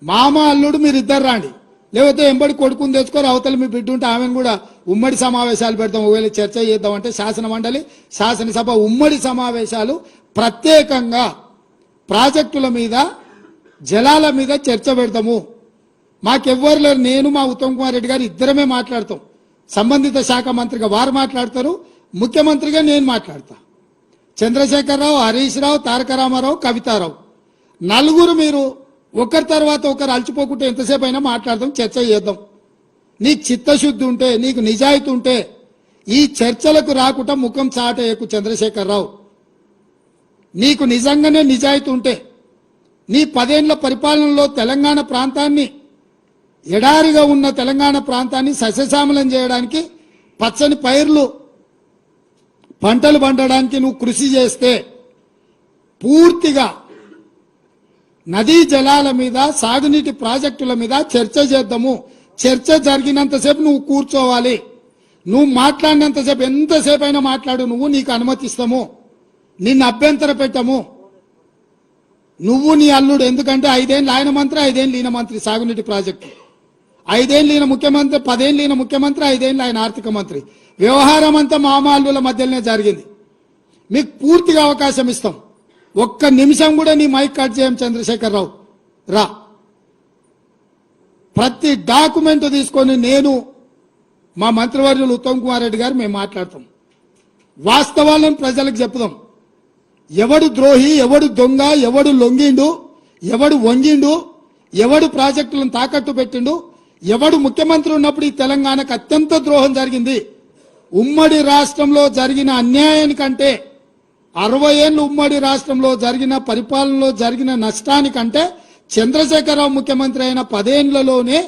మామ అల్లుడు మీరు ఇద్దరు రాండి, లేకపోతే ఎంబడి కొడుకుని తెచ్చుకోరు, అవతల మీ బిడ్డ ఉంటే ఆమెను కూడా ఉమ్మడి సమావేశాలు పెడతాం, ఒకవేళ చర్చ చేద్దామంటే శాసనసభ ఉమ్మడి సమావేశాలు ప్రత్యేకంగా ప్రాజెక్టుల మీద జలాల మీద చర్చ పెడతాము. మాకెవ్వరు లేరు, నేను మా ఉత్తమ్ కుమార్ రెడ్డి గారు ఇద్దరమే మాట్లాడతాం. సంబంధిత శాఖ మంత్రిగా వారు మాట్లాడతారు, ముఖ్యమంత్రిగా నేను మాట్లాడతా. చంద్రశేఖరరావు, హరీష్ రావు, తారక రామారావు, కవితారావు నలుగురు మీరు ఒకరి తర్వాత ఒకరు అలసిపోకుంటే ఎంతసేపు అయినా మాట్లాడదాం, చర్చ చేద్దాం. నీకు చిత్తశుద్ధి ఉంటే, నీకు నిజాయితీ ఉంటే ఈ చర్చలకు రాకుండా ముఖం చాటేయకు చంద్రశేఖరరావు. నీకు నిజంగానే నిజాయితీ ఉంటే నీ 10 ఏళ్ల పరిపాలనలో తెలంగాణ ప్రాంతాన్ని, ఎడారిగా ఉన్న తెలంగాణ ప్రాంతాన్ని సస్యశ్యామలం చేయడానికి, పచ్చని పైర్లు పంటలు పండడానికి నువ్వు కృషి చేస్తే పూర్తిగా నదీ జలాల మీద, సాగునీటి ప్రాజెక్టుల మీద చర్చ చేద్దాము. చర్చ జరిగినంతసేపు నువ్వు కూర్చోవాలి. నువ్వు మాట్లాడినంతసేపు, ఎంతసేపు అయినా మాట్లాడు, నువ్వు, నీకు అనుమతిస్తాము, నిన్ను అభ్యంతర పెట్టము. నువ్వు నీ అల్లుడు, ఎందుకంటే 5 ఏళ్ళు ఆయన మంత్రి, 5 ఏళ్ళు ఈయన మంత్రి సాగునీటి ప్రాజెక్టు, 5 ఏళ్ళు ఈయన ముఖ్యమంత్రి, 10 ఏళ్ళు ఈయన ముఖ్యమంత్రి, 5 ఏళ్ళు ఆయన ఆర్థిక మంత్రి. వ్యవహారం అంతా మామాల్లుల మధ్యలోనే జరిగింది. మీకు పూర్తిగా అవకాశం ఇస్తాం. ఒక్క నిమిషం కూడా నీ మైక్ కట్ చేయం చంద్రశేఖరరావు, రా. ప్రతి డాక్యుమెంట్ తీసుకొని నేను, మా మంత్రివర్యులు ఉత్తమ్ కుమార్ రెడ్డి గారు మేము మాట్లాడతాం. వాస్తవాలను ప్రజలకు చెప్పుదాం. ఎవడు ద్రోహి, ఎవడు దొంగ, ఎవడు లొంగిండు, ఎవడు వంగిండు, ఎవడు ప్రాజెక్టులను తాకట్టు పెట్టిండు, ఎవడు ముఖ్యమంత్రి ఉన్నప్పుడు ఈ తెలంగాణకు అత్యంత ద్రోహం జరిగింది. ఉమ్మడి రాష్ట్రంలో జరిగిన అన్యాయానికంటే, 60 ఏళ్ళు ఉమ్మడి రాష్ట్రంలో జరిగిన పరిపాలనలో జరిగిన నష్టానికంటే చంద్రశేఖరరావు ముఖ్యమంత్రి అయిన 10 ఏళ్లలోనే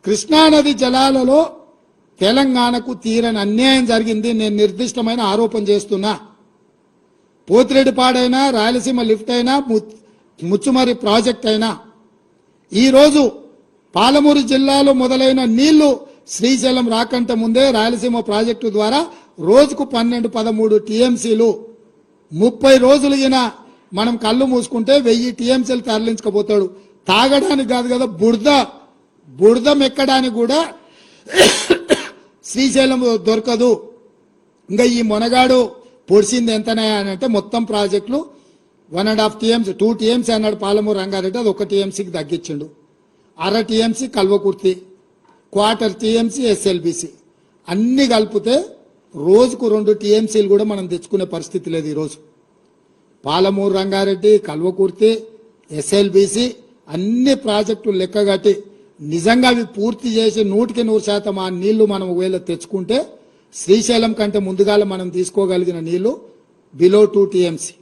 కృష్ణానది జలాలలో తెలంగాణకు తీరని అన్యాయం జరిగింది. నేను నిర్దిష్టమైన ఆరోపణ చేస్తున్నా. పోతిరెడ్డిపాడైనా, రాయలసీమ లిఫ్ట్ అయినా, ముచ్చుమరి ప్రాజెక్ట్ అయినా, ఈరోజు పాలమూరు జిల్లాలో మొదలైన నీళ్లు శ్రీశైలం రాకంటే ముందే రాయలసీమ ప్రాజెక్టు ద్వారా రోజుకు 12-13 టీఎంసీలు, 30 రోజులు మనం కళ్ళు మూసుకుంటే 1000 టీఎంసీలు తరలించకపోతాడు. తాగడానికి కాదు కదా, బురద మెక్కడానికి కూడా శ్రీశైలం దొరకదు. ఇంకా ఈ మొనగాడు పొడిచింది ఎంతనే అంటే మొత్తం ప్రాజెక్టులు 1.5 టీఎంసీ, 2 టీఎంసీ అన్నాడు పాలమూరు రంగారెడ్డి, అది 1 టీఎంసీకి తగ్గించిండు. 1/2 టీఎంసీ కల్వకుర్తి, 1/4 టీఎంసీ ఎస్ఎల్బిసి, అన్ని కలిపితే రోజుకు 2 టీఎంసీలు కూడా మనం తెచ్చుకునే పరిస్థితి లేదు. ఈరోజు పాలమూరు రంగారెడ్డి, కల్వకుర్తి, ఎస్ఎల్బిసి అన్ని ప్రాజెక్టులు లెక్కగట్టి నిజంగా అవి పూర్తి చేసి 100% ఆ నీళ్లు మనం ఒకవేళ తెచ్చుకుంటే శ్రీశైలం కంటే ముందుగాల మనం తీసుకోగలిగిన నీళ్లు బిలో 2 టీఎంసీ,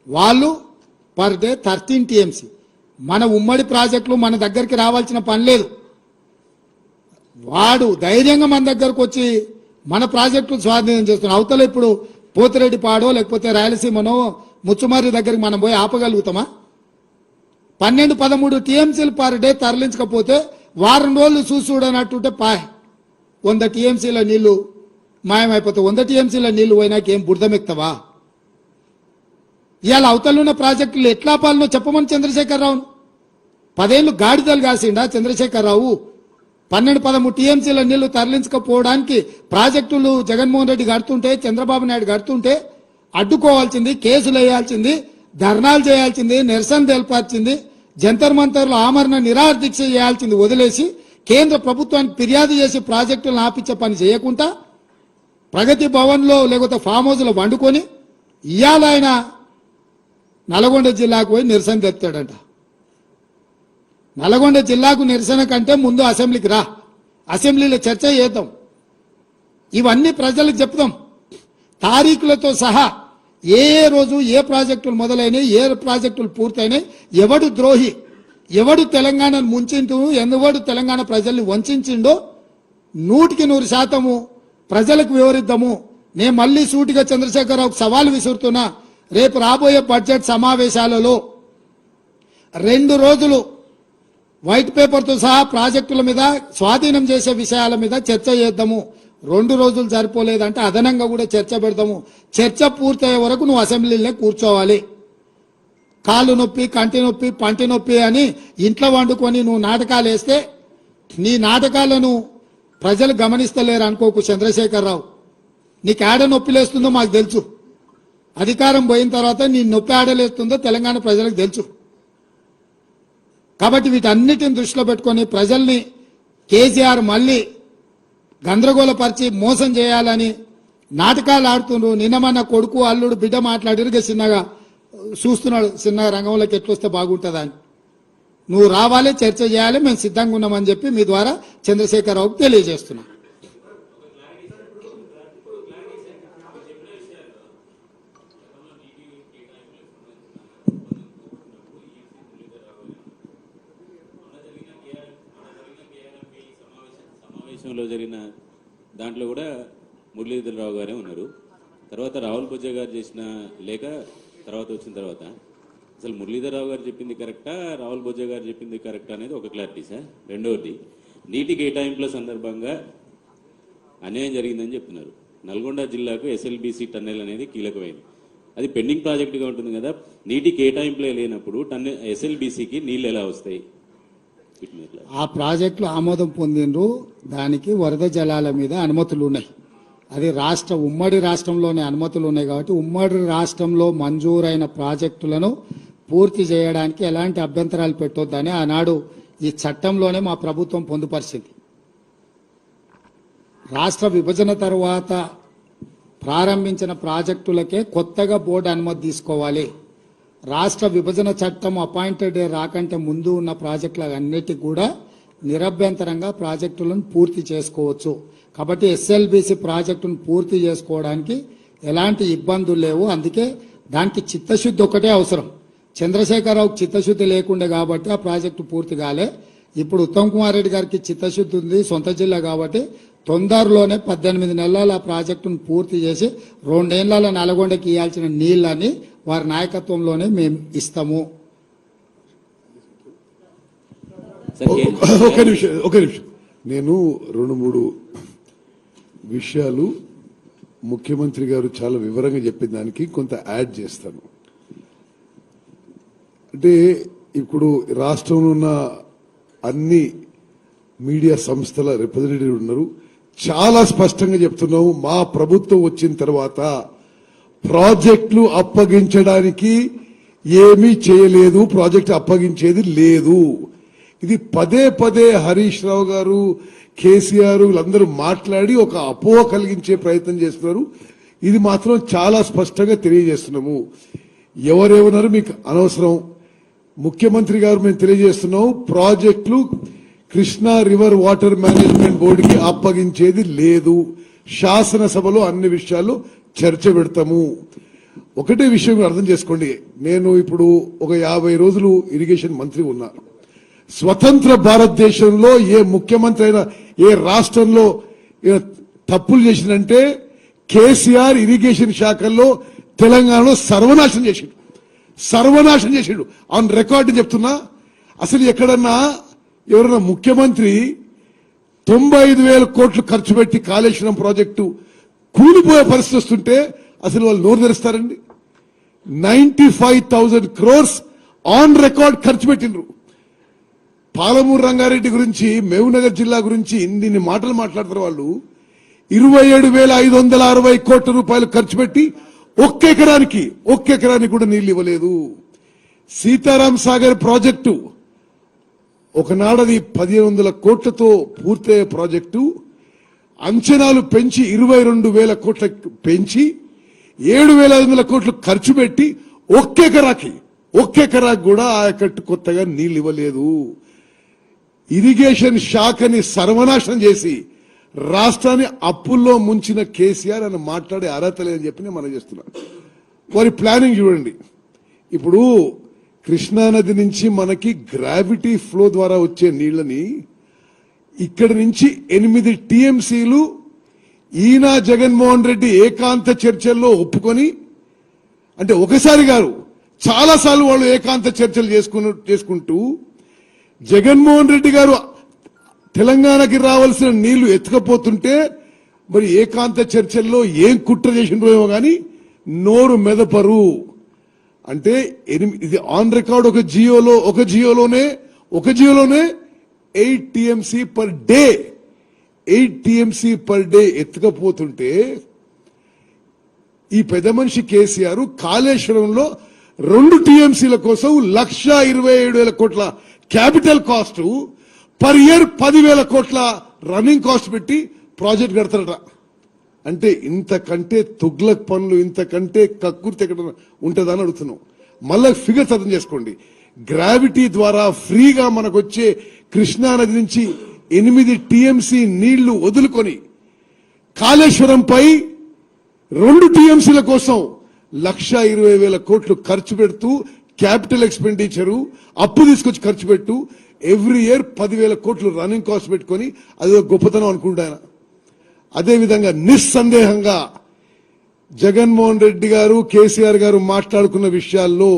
వాళ్ళు పర్ డే 13 టీఎంసీ. మన ఉమ్మడి ప్రాజెక్టులు మన దగ్గరికి రావాల్సిన పని లేదు. వాడు ధైర్యంగా మన దగ్గరకు వచ్చి మన ప్రాజెక్టులు స్వాధీనం చేస్తున్నాం. అవతల ఇప్పుడు పోతిరెడ్డిపాడో లేకపోతే రాయలసీమనో ముచ్చుమారి దగ్గరికి మనం పోయి ఆపగలుగుతామా? 12-13 టీఎంసీలు పర్ డే తరలించకపోతే వారం రోజులు చూడనట్టుంటే 100 టీఎంసీల నీళ్లు మాయమైపోతాయి. 100 టీఎంసీల నీళ్లు పోయినాక ఏం బురదమెక్తావా? ఇవాళ అవతలున్న ప్రాజెక్టులు ఎట్లా పాలనో చెప్పమని చంద్రశేఖరరావు. 10 ఏళ్ళు గాడిదలు కాసిండా చంద్రశేఖరరావు? 12-13 టీఎంసీల నీళ్లు తరలించకపోవడానికి ప్రాజెక్టులు జగన్మోహన్ రెడ్డి కడుతుంటే, చంద్రబాబు నాయుడు కడుతుంటే అడ్డుకోవాల్సింది, కేసులు వేయాల్సింది, ధర్నాలు చేయాల్సింది, నిరసన తెలపాల్సింది, జంతర్ మంతర్లు ఆమరణ నిరాహార దీక్ష చేయాల్సింది వదిలేసి కేంద్ర ప్రభుత్వానికి ఫిర్యాదు చేసి ప్రాజెక్టులను ఆపించే పని చేయకుండా ప్రగతి భవన్లో లేకపోతే ఫామ్ హౌస్లో వండుకొని ఇవాళ ఆయన నల్గొండ జిల్లాకు పోయి నిరసన తెస్తాడంట. నల్గొండ జిల్లాకు నిరసన కంటే ముందు అసెంబ్లీకి రా, అసెంబ్లీలో చర్చ చేద్దాం, ఇవన్నీ ప్రజలకు చెప్దాం తారీఖులతో సహా. ఏ రోజు ఏ ప్రాజెక్టులు మొదలైనవి, ఏ ప్రాజెక్టులు పూర్తయినాయి, ఎవడు ద్రోహి, ఎవడు తెలంగాణను ముంచిండు, ఎవడు తెలంగాణ ప్రజల్ని వంచిండో 100% ప్రజలకు వివరిద్దాము. నేను మళ్ళీ సూటిగా చంద్రశేఖరరావుకు సవాల్ విసురుతున్నా. రేపు రాబోయే బడ్జెట్ సమావేశాలలో 2 రోజులు వైట్ పేపర్తో సహా ప్రాజెక్టుల మీద, స్వాధీనం చేసే విషయాల మీద చర్చ చేద్దాము. 2 రోజులు సరిపోలేదంటే అదనంగా కూడా చర్చ పెడతాము. చర్చ పూర్తయ్యే వరకు నువ్వు అసెంబ్లీలో కూర్చోవాలి. కాళ్ళు నొప్పి, కంటి నొప్పి, పంటి నొప్పి అని ఇంట్లో వండుకొని నువ్వు నాటకాలు వేస్తే నీ నాటకాలను ప్రజలు గమనిస్తలేరు అనుకోకు చంద్రశేఖరరావు. నీకు ఆడ నొప్పిలేస్తుందో మాకు తెలుసు. అధికారం పోయిన తర్వాత నీ నొప్పి ఆడలేస్తుందో తెలంగాణ ప్రజలకు తెలుసు. కాబట్టి వీటన్నిటిని దృష్టిలో పెట్టుకొని ప్రజల్ని కేసీఆర్ మళ్ళీ గందరగోళపరిచి మోసం చేయాలని నాటకాలు ఆడుతుండ్రు. నిన్న మన కొడుకు అల్లుడు బిడ్డ మాట్లాడిరుగా చిన్నగా చూస్తున్నాడు, చిన్నగా రంగంలోకి ఎట్లొస్తే బాగుంటుందా అని. నువ్వు రావాలి, చర్చ చేయాలి, మేము సిద్ధంగా ఉన్నామని చెప్పి మీ ద్వారా చంద్రశేఖరరావుకు తెలియజేస్తున్నా. సమావేశంలో జరిగిన దాంట్లో కూడా మురళీధరరావు గారే ఉన్నారు. తర్వాత రాహుల్ బొజ్జా గారు చేసిన లేఖ తర్వాత వచ్చిన తర్వాత అసలు మురళీధరరావు గారు చెప్పింది కరెక్టా, రాహుల్ బొజ్జా గారు చెప్పింది కరెక్టా అనేది ఒక క్లారిటీ సార్. రెండవది, నీటి కేటాయింపుల సందర్భంగా అన్యాయం జరిగిందని చెప్తున్నారు. నల్గొండ జిల్లాకు ఎస్ఎల్బీసీ టన్నెల్ అనేది కీలకమైంది. అది పెండింగ్ ప్రాజెక్టుగా ఉంటుంది కదా. నీటి కేటాయింపులే లేనప్పుడు ఎస్ఎల్బీసీకి నీళ్ళు ఎలా వస్తాయి? ఆ ప్రాజెక్టులు ఆమోదం పొందిండ్రు. దానికి వరద జలాల మీద అనుమతులు ఉన్నాయి. అది ఉమ్మడి రాష్ట్రంలోనే అనుమతులు ఉన్నాయి. కాబట్టి ఉమ్మడి రాష్ట్రంలో మంజూరైన ప్రాజెక్టులను పూర్తి చేయడానికి ఎలాంటి అభ్యంతరాలు పెట్టొద్దని ఆనాడు ఈ చట్టంలోనే మా ప్రభుత్వం పొందుపరిచింది. రాష్ట్ర విభజన తర్వాత ప్రారంభించిన ప్రాజెక్టులకే కొత్తగా బోర్డు అనుమతి తీసుకోవాలి. రాష్ట్ర విభజన చట్టం అపాయింటెడ్ రాకంటే ముందు ఉన్న ప్రాజెక్టులన్నిటికీ కూడా నిరభ్యంతరంగా ప్రాజెక్టులను పూర్తి చేసుకోవచ్చు. కాబట్టి ఎస్ఎల్బీసీ ప్రాజెక్టును పూర్తి చేసుకోవడానికి ఎలాంటి ఇబ్బందులు లేవు. అందుకే దానికి చిత్తశుద్ధి ఒకటే అవసరం. చంద్రశేఖరరావుకి చిత్తశుద్ధి లేకుండే కాబట్టి ఆ ప్రాజెక్టు పూర్తి కాలే. ఇప్పుడు ఉత్తమ్ కుమార్ రెడ్డి గారికి చిత్తశుద్ధి ఉంది, సొంత జిల్లా కాబట్టి తొందరలోనే 18 నెలల ఆ ప్రాజెక్టును పూర్తి చేసి 2 ఏళ్ల నల్గొండకి ఇవ్వాల్సిన నీళ్లని వారి నాయకత్వంలోనే మేము ఇస్తాము. ఒక నిమిషం నేను 2-3 విషయాలు ముఖ్యమంత్రి గారు చాలా వివరంగా చెప్పిన దానికి కొంత యాడ్ చేస్తాను. అంటే ఇప్పుడు రాష్ట్రంలో ఉన్న అన్ని మీడియా సంస్థల రిప్రజెంటేటివ్ ఉన్నారు. చాలా స్పష్టంగా చెప్తున్నాము, మా ప్రభుత్వం వచ్చిన తర్వాత ప్రాజెక్టులు అప్పగించడానికి ఏమీ చేయలేదు, ప్రాజెక్టు అప్పగించేది లేదు. ఇది పదే హరీష్ రావు గారు, కేసీఆర్ వీళ్ళందరూ మాట్లాడి ఒక అపోహ కలిగించే ప్రయత్నం చేస్తున్నారు. ఇది మాత్రం చాలా స్పష్టంగా తెలియజేస్తున్నాము. ఎవరేమన్నారు మీకు అనవసరం. ముఖ్యమంత్రి గారు మేము తెలియజేస్తున్నాం, ప్రాజెక్టులు కృష్ణా రివర్ వాటర్ మేనేజ్మెంట్ బోర్డుకి అప్పగించేది లేదు. శాసనసభలో అన్ని విషయాల్లో చర్చ పెడతాము. ఒకటే విషయం అర్థం చేసుకోండి, నేను ఇప్పుడు ఒక 50 రోజులు ఇరిగేషన్ మంత్రి ఉన్నా. స్వతంత్ర భారతదేశంలో ఏ ముఖ్యమంత్రి అయినా ఏ రాష్ట్రంలో తప్పులు చేసిందంటే కేసీఆర్ ఇరిగేషన్ శాఖల్లో తెలంగాణలో సర్వనాశనం చేసిండు. ఆన్ రికార్డు చెప్తున్నా. అసలు ఎక్కడన్నా ఎవరన్నా ముఖ్యమంత్రి 95,000 కోట్లు ఖర్చు పెట్టి కాళేశ్వరం ప్రాజెక్టు కూలిపోయే పరిస్థితి వస్తుంటే అసలు వాళ్ళు నోరు తెరుస్తారండి? 95,000 crores ఆన్ రికార్డ్ ఖర్చు పెట్టిండ్రు. పాలమూరు రంగారెడ్డి గురించి, మహబూబ్నగర్ జిల్లా గురించి ఇన్ని మాటలు మాట్లాడతారు వాళ్ళు. 27,560 కోట్ల రూపాయలు ఖర్చు పెట్టి ఒక్క ఎకరానికి కూడా నీళ్లు ఇవ్వలేదు. సీతారాం సాగర్ ప్రాజెక్టు ఒకనాడది 1,500 కోట్లతో పూర్తయ్యే ప్రాజెక్టు అంచనాలు పెంచి 22,000 కోట్ల పెంచి 7,500 కోట్లు ఖర్చు పెట్టి ఒక్క ఎకరాకి కూడా ఆయకట్టు కొత్తగా నీళ్లు ఇవ్వలేదు. ఇరిగేషన్ శాఖని సర్వనాశనం చేసి రాష్ట్రాన్ని అప్పుల్లో ముంచిన కేసీఆర్ అని మాట్లాడే అర్హత లేదని చెప్పి నేను మనం చేస్తున్నాను. వారి ప్లానింగ్ చూడండి. ఇప్పుడు కృష్ణానది నుంచి మనకి గ్రావిటీ ఫ్లో ద్వారా వచ్చే నీళ్లని ఇక్కడి నుంచి 8 టీఎంసీలు ఈయన జగన్మోహన్ రెడ్డి ఏకాంత చర్చల్లో ఒప్పుకొని, అంటే ఒకసారి గారు చాలాసార్లు వాళ్ళు ఏకాంత చర్చలు చేసుకుంటూ జగన్మోహన్ రెడ్డి గారు తెలంగాణకి రావాల్సిన నీళ్లు ఎత్తుకపోతుంటే మరి ఏకాంత చర్చల్లో ఏం కుట్ర చేసిండ్రో కానీ నోరు మెదపరు. అంటే ఇది ఆన్ రికార్డ్ ఒక జియోలోనే 8 TMC per day 8 TMC per day ఎత్తుకపోతుంటే ఈ పెద్ద మనిషి కేసీఆర్ కాళేశ్వరంలో 2 టీఎంసీల కోసం 1,27,000 కోట్ల క్యాపిటల్ కాస్ట్ పర్ ఇయర్ 10,000 కోట్ల రన్నింగ్ కాస్ట్ పెట్టి ప్రాజెక్ట్ కడతారట. అంటే ఇంతకంటే తుగ్లక్ పనులు, ఇంతకంటే కక్కుర్తి ఎక్కడ ఉంటుందని అడుగుతున్నాం. మళ్ళీ ఫిగర్స్ అర్థం చేసుకోండి. గ్రావిటీ ద్వారా ఫ్రీగా మనకు వచ్చే కృష్ణానది నుంచి 8 టీఎంసీ నీళ్లు వదులుకొని కాళేశ్వరంపై 2 టీఎంసీల కోసం 1,20,000 కోట్లు ఖర్చు పెడుతూ క్యాపిటల్ ఎక్స్పెండిచరు అప్పు తీసుకొచ్చి ఖర్చు పెట్టు ఎవ్రీ ఇయర్ 10,000 కోట్లు రన్నింగ్ కాస్ట్ పెట్టుకొని అదే గొప్పతనం అనుకుంటాను. అదేవిధంగా నిస్సందేహంగా జగన్మోహన్ రెడ్డి గారు, కేసీఆర్ గారు మాట్లాడుకున్న విషయాల్లో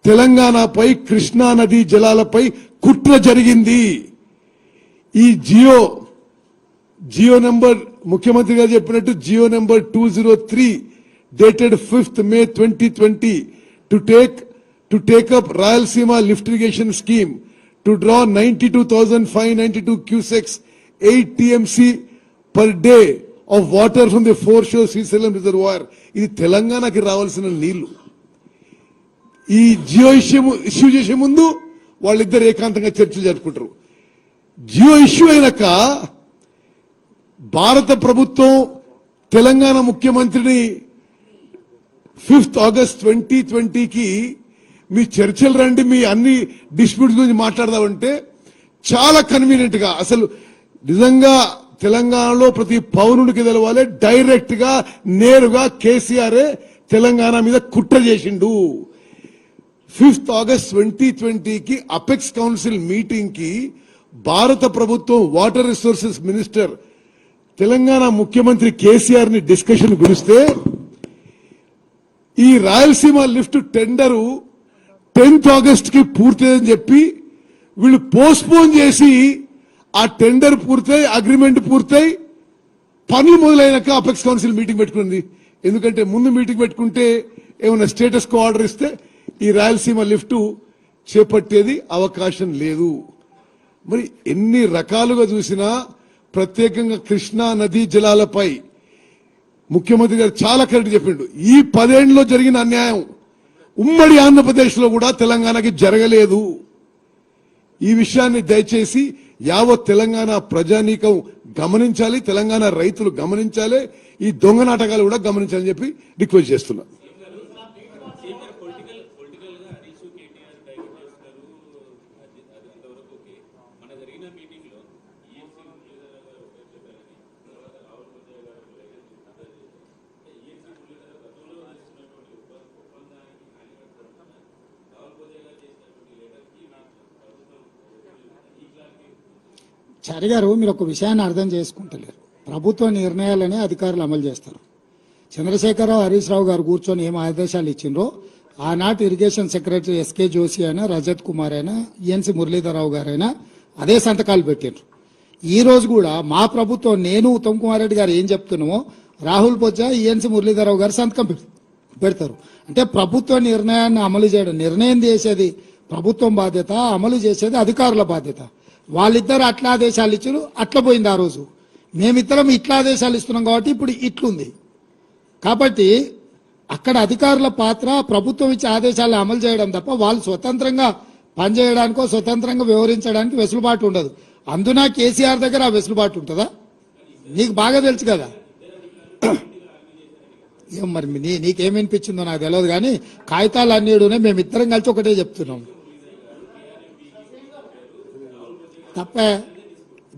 తెలంగాణపై, కృష్ణా నదీ జలాలపై కుట్ర జరిగింది. ఈ జియో నెంబర్ ముఖ్యమంత్రి గారు చెప్పినట్టు Jio number 203 dated 5th May 2020 to take up Rayalaseema lift irrigation scheme to draw 92,592 cusecs 8 TMC per day of water from the foreshore Srisalem reservoir. ఇది తెలంగాణకి రావాల్సిన నీళ్లు. ఈ జియో ఇష్యూ చేసే ముందు వాళ్ళిద్దరు ఏకాంతంగా చర్చలు జరుపుకుంటారు. జియో ఇష్యూ అయినాక భారత ప్రభుత్వం తెలంగాణ ముఖ్యమంత్రిని 5th August 2020కి మీ చర్చలు రండి, మీ అన్ని డిస్ప్యూట్స్ గురించి మాట్లాడదామంటే చాలా కన్వీనియంట్ గా, అసలు నిజంగా తెలంగాణలో ప్రతి పౌరుడికి తెలవాలి, డైరెక్ట్ గా నేరుగా కేసీఆర్ తెలంగాణ మీద కుట్ర చేసిండు. 5th August 2020కి అపెక్స్ కౌన్సిల్ మీటింగ్ కి భారత ప్రభుత్వం వాటర్ రిసోర్సెస్ మినిస్టర్ తెలంగాణ ముఖ్యమంత్రి కేసీఆర్ ని డిస్కషన్ గురిస్తే ఈ Rayalaseema lift tender 10th August కి పూర్తయిందని చెప్పి వీళ్ళు పోస్ట్పోన్ చేసి ఆ టెండర్ పూర్తయి, అగ్రిమెంట్ పూర్తయి, పనులు మొదలైనాక అపెక్స్ కౌన్సిల్ మీటింగ్ పెట్టుకుంది. ఎందుకంటే ముందు మీటింగ్ పెట్టుకుంటే ఏమైనా స్టేటస్ కో ఆర్డర్ ఇస్తే ఈ రాయలసీమ లిఫ్ట్ చేపట్టేది అవకాశం లేదు. మరి ఎన్ని రకాలుగా చూసినా ప్రత్యేకంగా కృష్ణా నదీ జలాలపై ముఖ్యమంత్రి గారు చాలా కరెక్ట్ చెప్పిండు. ఈ 10 ఏళ్లలో జరిగిన అన్యాయం ఉమ్మడి ఆంధ్రప్రదేశ్ లో కూడా తెలంగాణకి జరగలేదు. ఈ విషయాన్ని దయచేసి యావత్ తెలంగాణ ప్రజానీకం గమనించాలి, తెలంగాణ రైతులు గమనించాలి, ఈ దొంగ నాటకాలు కూడా గమనించాలని చెప్పి రిక్వెస్ట్ చేస్తున్నా. చారి గారు, మీరు ఒక విషయాన్ని అర్థం చేసుకుంటలేరు. ప్రభుత్వ నిర్ణయాలనే అధికారులు అమలు చేస్తారు. చంద్రశేఖరరావు, హరీష్ రావు గారు కూర్చొని ఏం ఆదేశాలు ఇచ్చిండ్రో ఆనాటి ఇరిగేషన్ సెక్రటరీ ఎస్కే జోషి అయినా, రజత్ కుమార్ అయినా, ఈఎన్సీ మురళీధరరావు గారైనా అదే సంతకాలు పెట్టిండ్రు. ఈ రోజు కూడా మా ప్రభుత్వం, నేను ఉత్తమ్ కుమార్ రెడ్డి గారు ఏం చెప్తున్నామో రాహుల్ బొజ్జా, ఈఎన్సీ మురళీధరరావు గారు సంతకం పెడతారు. అంటే ప్రభుత్వ నిర్ణయాన్ని అమలు చేయడం, నిర్ణయం చేసేది ప్రభుత్వం బాధ్యత, అమలు చేసేది అధికారుల బాధ్యత. వాళ్ళిద్దరు అట్లా ఆదేశాలు ఇచ్చారు, అట్లా పోయింది. ఆ రోజు మేమిద్దరం ఇట్లా ఆదేశాలు ఇస్తున్నాం కాబట్టి ఇప్పుడు ఇట్లుంది. కాబట్టి అక్కడ అధికారుల పాత్ర ప్రభుత్వం ఇచ్చే ఆదేశాలను అమలు చేయడం తప్ప వాళ్ళు స్వతంత్రంగా పనిచేయడానికో స్వతంత్రంగా వ్యవహరించడానికి వెసులుబాటు ఉండదు. అందున కేసీఆర్ దగ్గర ఆ వెసులుబాటు ఉంటుందా? నీకు బాగా తెలుసు కదా. ఏం మరి నీకేమనిపించిందో నాకు తెలియదు, కానీ కాగితాలు అన్నిడునే మేమిద్దరం కలిసి ఒకటే చెప్తున్నాం తప్ప.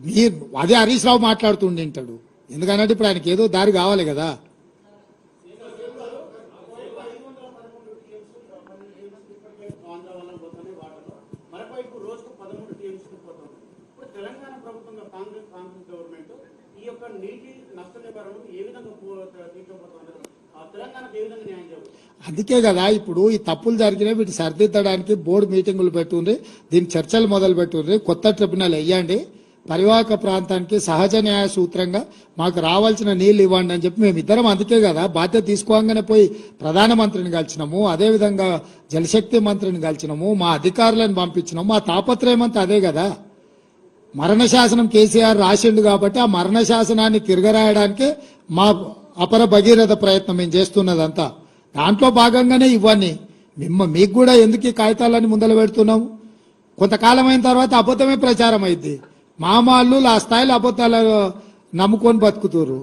మీరు అదే హరీష్ రావు మాట్లాడుతుంటాడు, ఎందుకంటే ఇప్పుడు ఆయనకి ఏదో దారి కావాలి కదా. తెలంగాణ ప్రభుత్వంలో కాంగ్రెస్ గవర్నమెంట్ ఈ యొక్క నీటి నష్ట నివారణ ఏ విధంగా తీసుకోబోతున్నారు, తెలంగాణకు ఏ విధంగా న్యాయం చేయాలి? అందుకే కదా ఇప్పుడు ఈ తప్పులు జరిగినాయి, వీటి సరిదిద్దడానికి బోర్డు మీటింగులు పెట్టుండ్రి, దీని చర్చలు మొదలు పెట్టుండ్రి, కొత్త ట్రిబ్యునల్ వేయండి, పరివాహక ప్రాంతానికి సహజ న్యాయ సూత్రంగా మాకు రావాల్సిన నీళ్లు ఇవ్వండి అని చెప్పి మేమిద్దరం అందుకే కదా బాధ్యత తీసుకోగానే పోయి ప్రధానమంత్రిని కలిసినాము, అదేవిధంగా జలశక్తి మంత్రిని కలిసినాము, మా అధికారులను పంపించినాము. మా తాపత్రయం అంతా అదే కదా. మరణ శాసనం కేసీఆర్ రాసిండు కాబట్టి ఆ మరణ శాసనాన్ని తిరగరాయడానికే మా అపర భగీరథ ప్రయత్నం మేము చేస్తున్నదంతా. దాంట్లో భాగంగానే ఇవన్నీ మీకు కూడా ఎందుకు ఈ కాగితాలన్నీ ముందర పెడుతున్నాము. కొంతకాలం అయిన తర్వాత అబద్ధమే ప్రచారం అయింది. మామాళ్ళు ఆ స్థాయిలో అబద్ధాలు నమ్ముకొని బతుకుతున్నారు.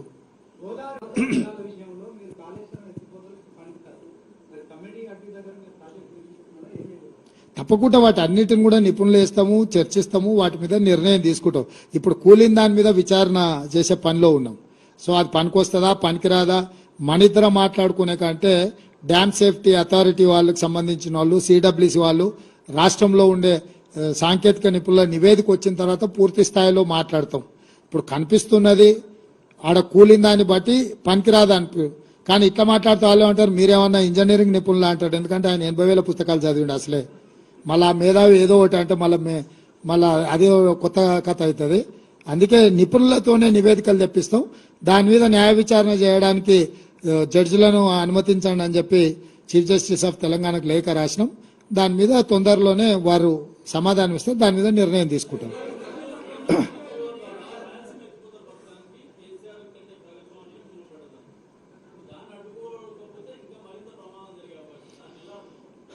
తప్పకుండా వాటి అన్నిటిని కూడా నిపుణులు వేస్తాము, చర్చిస్తాము, వాటి మీద నిర్ణయం తీసుకుంటాం. ఇప్పుడు కూలిన దాని మీద విచారణ చేసే పనిలో ఉన్నాం. సో అది పనికొస్తుందా పనికిరాదా మన ఇద్దరం మాట్లాడుకునే కంటే డ్యామ్ సేఫ్టీ అథారిటీ వాళ్ళకి సంబంధించిన వాళ్ళు, సిడబ్ల్యూసి వాళ్ళు, రాష్ట్రంలో ఉండే సాంకేతిక నిపుణుల నివేదిక వచ్చిన తర్వాత పూర్తి స్థాయిలో మాట్లాడతాం. ఇప్పుడు కనిపిస్తున్నది ఆడ కూలిన దాన్ని బట్టి పనికిరాదు కానీ ఇట్లా మాట్లాడుతూ వాళ్ళు అంటారు మీరేమన్నా ఇంజనీరింగ్ నిపుణులు అంటాడు. ఎందుకంటే ఆయన 80,000 పుస్తకాలు చదివిండు అసలే. మళ్ళా మేధావి ఏదో ఒకటి అంటే మళ్ళా అదే కొత్త కథ అవుతుంది. అందుకే నిపుణులతోనే నివేదికలు తెప్పిస్తాం. దాని మీద న్యాయ విచారణ చేయడానికి జడ్జిలను అనుమతించండి అని చెప్పి చీఫ్ జస్టిస్ ఆఫ్ తెలంగాణకు లేఖ రాసినాం. దాని మీద తొందరలోనే వారు సమాధానం ఇస్తే దాని మీద నిర్ణయం తీసుకుంటాం.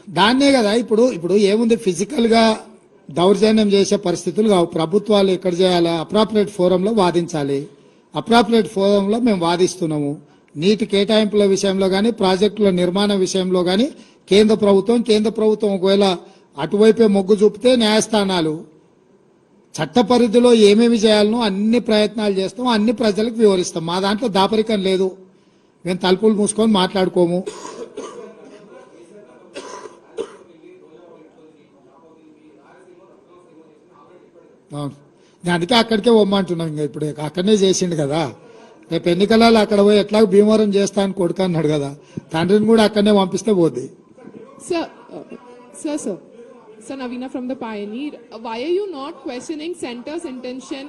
దాన్నే కదా ఇప్పుడు ఏముంది, ఫిజికల్ గా దౌర్జన్యం చేసే పరిస్థితులు కావు. ప్రభుత్వాలు ఎక్కడ చేయాలా, అప్రాప్రియేట్ ఫోరంలో వాదించాలి. అప్రాప్రియేట్ ఫోరంలో మేము వాదిస్తున్నాము. నీటి కేటాయింపుల విషయంలో కానీ, ప్రాజెక్టుల నిర్మాణ విషయంలో కానీ కేంద్ర ప్రభుత్వం ఒకవేళ అటువైపే మొగ్గు చూపితే న్యాయస్థానాలు చట్ట పరిధిలో ఏమేమి చేయాలనో అన్ని ప్రయత్నాలు చేస్తాం, అన్ని ప్రజలకు వివరిస్తాం. మా దాంట్లో దాపరికం లేదు. మేము తలుపులు మూసుకొని మాట్లాడుకోము. అవును, నేను అందుకే అక్కడికే పోమ్మంటున్నాం. ఇంకా ఇప్పుడు అక్కడనే చేసిండు కదా. రేపు ఎన్నికలలో అక్కడ పోయి ఎట్లా భీమవరం చేస్తా అని కొడుకు అన్నాడు కదా, తండ్రిని కూడా అక్కడనే పంపిస్తే పోద్ది. Sir Navina from the Pioneer, why are you not questioning Centre's intention?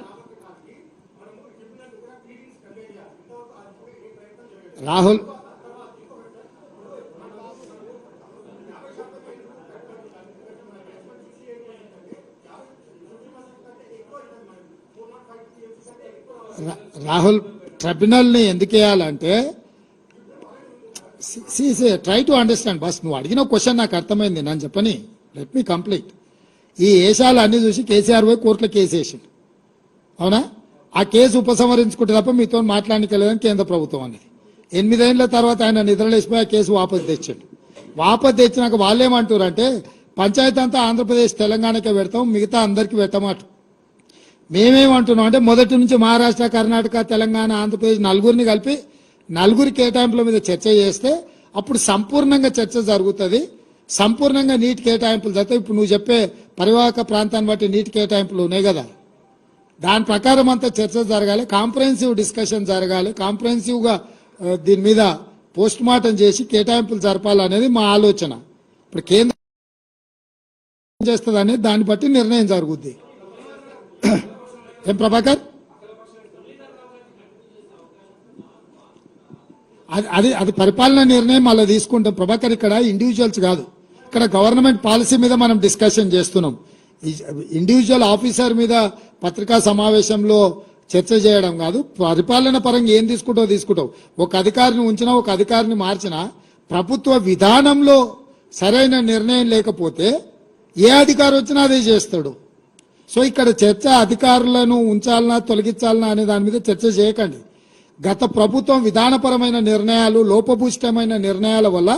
Rahul tribunal ని ఎందుకు వేయాలంటే ట్రై టు అండర్స్టాండ్. బస్ నువ్వు అడిగిన క్వశ్చన్ నాకు అర్థమైంది. నేను చెప్పని లెట్ మీ కంప్లీట్. ఈ ఏషాలు అన్ని చూసి కేసీఆర్ పోయి కోర్టులో కేసు వేసిండు. అవునా? ఆ కేసు ఉపసంహరించుకుంటే తప్ప మీతో మాట్లాడలేదని కేంద్ర ప్రభుత్వం అనేది. 8 ఏళ్ల తర్వాత ఆయన నిద్రలేసిపోయి ఆ కేసు వాపసు తెచ్చాడు. వాపసు తెచ్చినాక వాళ్ళు ఏమంటారు అంటే పంచాయతీ అంతా ఆంధ్రప్రదేశ్ తెలంగాణకే పెడతాం, మిగతా అందరికీ పెట్టమాట. మేమేమంటున్నాం అంటే మొదటి నుంచి మహారాష్ట్ర, కర్ణాటక, తెలంగాణ, ఆంధ్రప్రదేశ్ నలుగురిని కలిపి నలుగురి కేటాయింపుల మీద చర్చ చేస్తే అప్పుడు సంపూర్ణంగా చర్చ జరుగుతుంది. సంపూర్ణంగా నీటి కేటాయింపులు జరుగుతాయి. ఇప్పుడు నువ్వు చెప్పే పరివాహక ప్రాంతాన్ని బట్టి నీటి కేటాయింపులు ఉన్నాయి కదా, దాని ప్రకారం అంతా చర్చ జరగాలి, కాంప్రహెన్సివ్ డిస్కషన్ జరగాలి, కాంప్రహెన్సివ్ గా దీని మీద పోస్ట్ మార్టం చేసి కేటాయింపులు జరపాలనేది మా ఆలోచన. ఇప్పుడు కేంద్రం చేస్తుంది అనేది దాన్ని బట్టి నిర్ణయం జరుగుద్ది. ఏం ప్రభాకర్, అది పరిపాలన నిర్ణయం అలా తీసుకుంటాం ప్రభాకర్. ఇక్కడ ఇండివిజువల్స్ కాదు, ఇక్కడ గవర్నమెంట్ పాలసీ మీద మనం డిస్కషన్ చేస్తున్నాం. ఇండివిజువల్ ఆఫీసర్ మీద పత్రికా సమావేశంలో చర్చ చేయడం కాదు. పరిపాలన పరంగా ఏం తీసుకుంటావు. ఒక అధికారిని ఉంచినా, ఒక అధికారిని మార్చినా ప్రభుత్వ విధానంలో సరైన నిర్ణయం లేకపోతే ఏ అధికారి వచ్చినా అదే చేస్తాడు. సో ఇక్కడ చర్చ అధికారులను ఉంచాలనా తొలగించాలనా అనే దాని మీద చర్చ చేయకండి. గత ప్రభుత్వం విధానపరమైన నిర్ణయాలు, లోపభూయిష్టమైన నిర్ణయాల వల్ల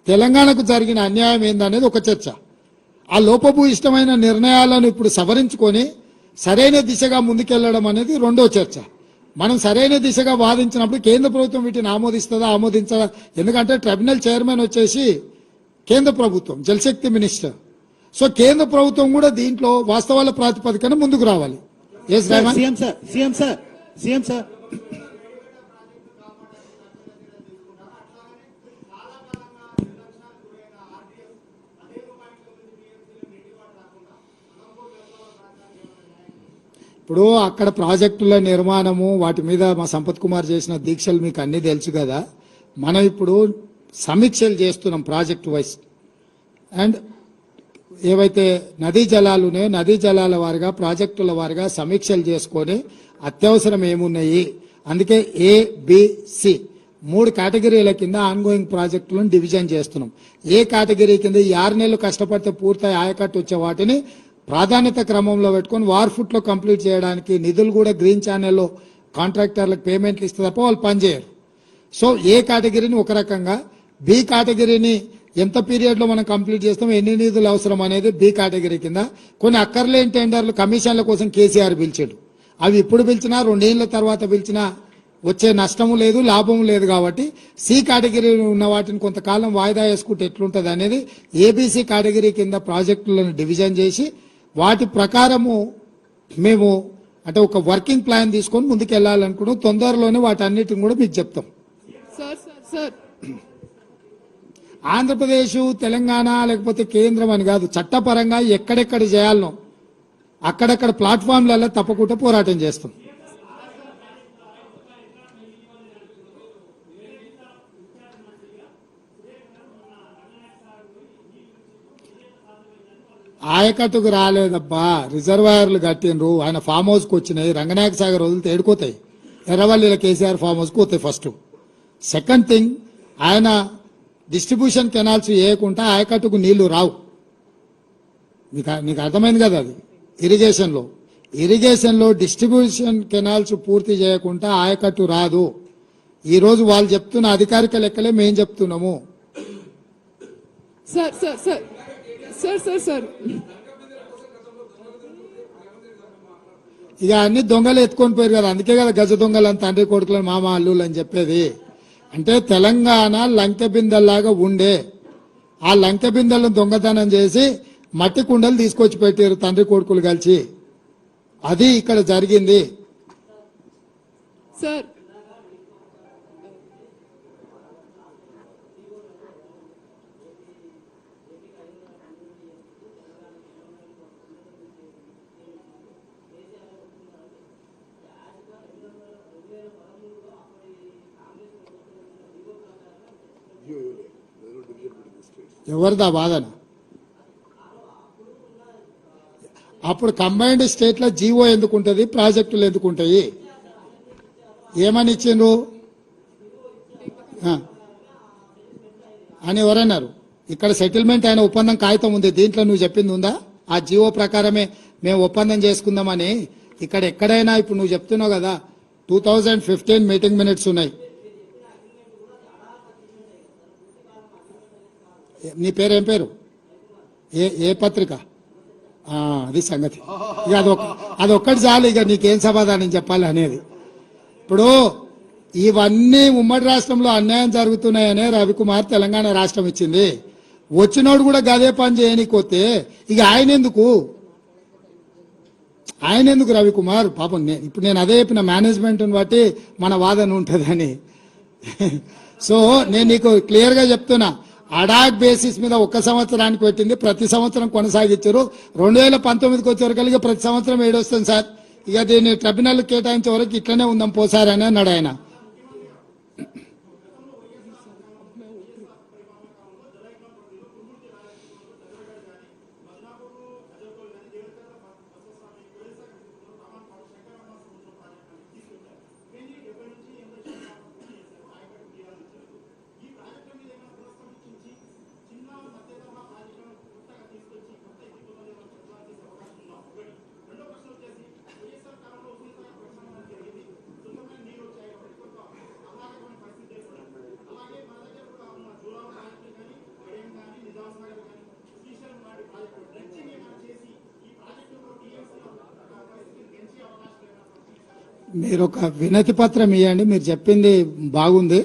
తెలంగాణకు జరిగిన అన్యాయం ఏందనేది ఒక చర్చ. ఆ లోపభూయిష్టమైన నిర్ణయాలను ఇప్పుడు సవరించుకొని సరైన దిశగా ముందుకెళ్లడం అనేది రెండో చర్చ. మనం సరైన దిశగా వాదించినప్పుడు కేంద్ర ప్రభుత్వం వీటిని ఆమోదించదా? ఎందుకంటే ట్రిబ్యునల్ చైర్మన్ వచ్చేసి కేంద్ర ప్రభుత్వం, జలశక్తి మినిస్టర్. సో కేంద్ర ప్రభుత్వం కూడా దీంట్లో వాస్తవాల ప్రాతిపదికన ముందుకు రావాలి. సీఎం సార్ ఇప్పుడు అక్కడ ప్రాజెక్టుల నిర్మాణము వాటి మీద మా సంపత్ కుమార్ చేసిన దీక్షలు మీకు అన్ని తెలుసు కదా. మనం ఇప్పుడు సమీక్షలు చేస్తున్నాం ప్రాజెక్ట్ వైజ్. అండ్ ఏవైతే నదీ జలాలు ఉన్నాయో నదీ జలాల వారిగా ప్రాజెక్టుల వారిగా సమీక్షలు చేసుకొని అత్యవసరం ఏమున్నాయి, అందుకే ABC 3 కేటగిరీల కింద ఆన్గోయింగ్ ప్రాజెక్టులను డివిజన్ చేస్తున్నాం. ఏ కేటగిరీ కింద ఈ 6 నెలలు కష్టపడితే పూర్తయి ఆయకట్టు వచ్చే వాటిని ప్రాధాన్యత క్రమంలో పెట్టుకొని వార్ లో కంప్లీట్ చేయడానికి నిధులు కూడా గ్రీన్ ఛానల్లో కాంట్రాక్టర్లకు పేమెంట్లు ఇస్తే తప్ప వాళ్ళు పనిచేయరు. సో ఏ కేటగిరీని ఒక రకంగా, బి కేటగిరీని ఎంత పీరియడ్లో మనం కంప్లీట్ చేస్తాం, ఎన్ని నిధులు అవసరం అనేది బి కేటగిరీ కింద. కొన్ని అక్కర్లేని టెండర్లు కమిషన్ల కోసం కేసీఆర్ పిలిచాడు. అవి ఇప్పుడు పిలిచినా 2 ఏళ్ల తర్వాత పిలిచినా వచ్చే నష్టము లేదు, లాభం లేదు. కాబట్టి సి కేటగిరీ ఉన్న వాటిని కొంతకాలం వాయిదా వేసుకుంటే ఎట్లుంటుంది అనేది ఏబీసీ కేటగిరీ కింద ప్రాజెక్టులను డివిజన్ చేసి వాటి ప్రకారము మేము అంటే ఒక వర్కింగ్ ప్లాన్ తీసుకొని ముందుకు వెళ్ళాలనుకుంటాం. తొందరలోనే వాటన్నిటిని కూడా మీకు చెప్తాం. సార్ ఆంధ్రప్రదేశ్, తెలంగాణ లేకపోతే కేంద్రం అని కాదు, చట్టపరంగా ఎక్కడెక్కడ చేయాలనో అక్కడక్కడ ప్లాట్ఫామ్లలో తప్పకుండా పోరాటం చేస్తాం. ఆయకట్టుకు రాలేదబ్బా, రిజర్వాయర్లు కట్టిండ్రు, ఆయన ఫామ్ హౌస్కి వచ్చినాయి. రంగనాయక సాగర్ వదిలితే ఏడుకోతాయి, ఎర్రవల్లిల కేసీఆర్ ఫామ్ హౌస్కి పోతాయి. ఫస్ట్ సెకండ్ థింగ్, ఆయన డిస్ట్రిబ్యూషన్ కెనాల్స్ వేయకుండా ఆయకట్టుకు నీళ్లు రావు. నీకు అర్థమైంది కదా, అది ఇరిగేషన్లో డిస్ట్రిబ్యూషన్ కెనాల్స్ పూర్తి చేయకుండా ఆయకట్టు రాదు. ఈ రోజు వాళ్ళు చెప్తున్న అధికారిక లెక్కలే మేం చెప్తున్నాము. సార్ ఇక అన్ని దొంగలు ఎత్తుకొని పోయారు కదా, అందుకే కదా గజ దొంగలు అని తండ్రి కొడుకులను మామ అల్లులు అని చెప్పేది. అంటే తెలంగాణ లంకె బిందెల్లాగా ఉండే ఆ లంకె బిందెలను దొంగతనం చేసి మట్టి కుండలు తీసుకొచ్చి పెట్టారు తండ్రి కొడుకులు కలిసి. అది ఇక్కడ జరిగింది. సార్ ఎవరిదా వాదన? అప్పుడు కంబైన్డ్ స్టేట్ లో జీవో ఎందుకుంటది, ప్రాజెక్టులు ఎందుకుంటాయి? ఏమని ఇచ్చిండ్రు అని ఎవరన్నారు? ఇక్కడ సెటిల్మెంట్ అయిన ఒప్పందం కాగితం ఉంది, దీంట్లో నువ్వు చెప్పింది ఉందా? ఆ జీవో ప్రకారమే మేము ఒప్పందం చేసుకుందామని. ఇక్కడ ఎక్కడైనా ఇప్పుడు నువ్వు చెప్తున్నావు కదా 2015 మీటింగ్ మినిట్స్ ఉన్నాయి. నీ పేరు ఏం పేరు? ఏ పత్రిక? అది సంగతి. ఇక అదొక్కటి చాలు, ఇక నీకేం సమాధానం చెప్పాలి అనేది. ఇప్పుడు ఇవన్నీ ఉమ్మడి రాష్ట్రంలో అన్యాయం జరుగుతున్నాయనే రవికుమార్ తెలంగాణ రాష్ట్రం ఇచ్చింది. వచ్చినోడు కూడా గదే పని చేయనీకొస్తే ఇక ఆయన ఎందుకు రవికుమార్? పాపం ఇప్పుడు నేను అదే చెప్పిన, మేనేజ్మెంట్ని బట్టి మన వాదన ఉంటుందని. సో నేను నీకు క్లియర్గా చెప్తున్నా, అడాక్ బేసిస్ మీద 1 సంవత్సరానికి పెట్టింది, ప్రతి సంవత్సరం కొనసాగించారు. 2019కి వచ్చే వరకు ప్రతి సంవత్సరం ఏడొస్తుంది సార్, ఇక దీన్ని ట్రిబ్యునల్ కేటాయించే వరకు ఇట్లనే ఉందాం పోసారని అన్నాడు ఆయన. మీరు ఒక వినతి పత్రం ఇవ్వండి, మీరు చెప్పింది బాగుంది,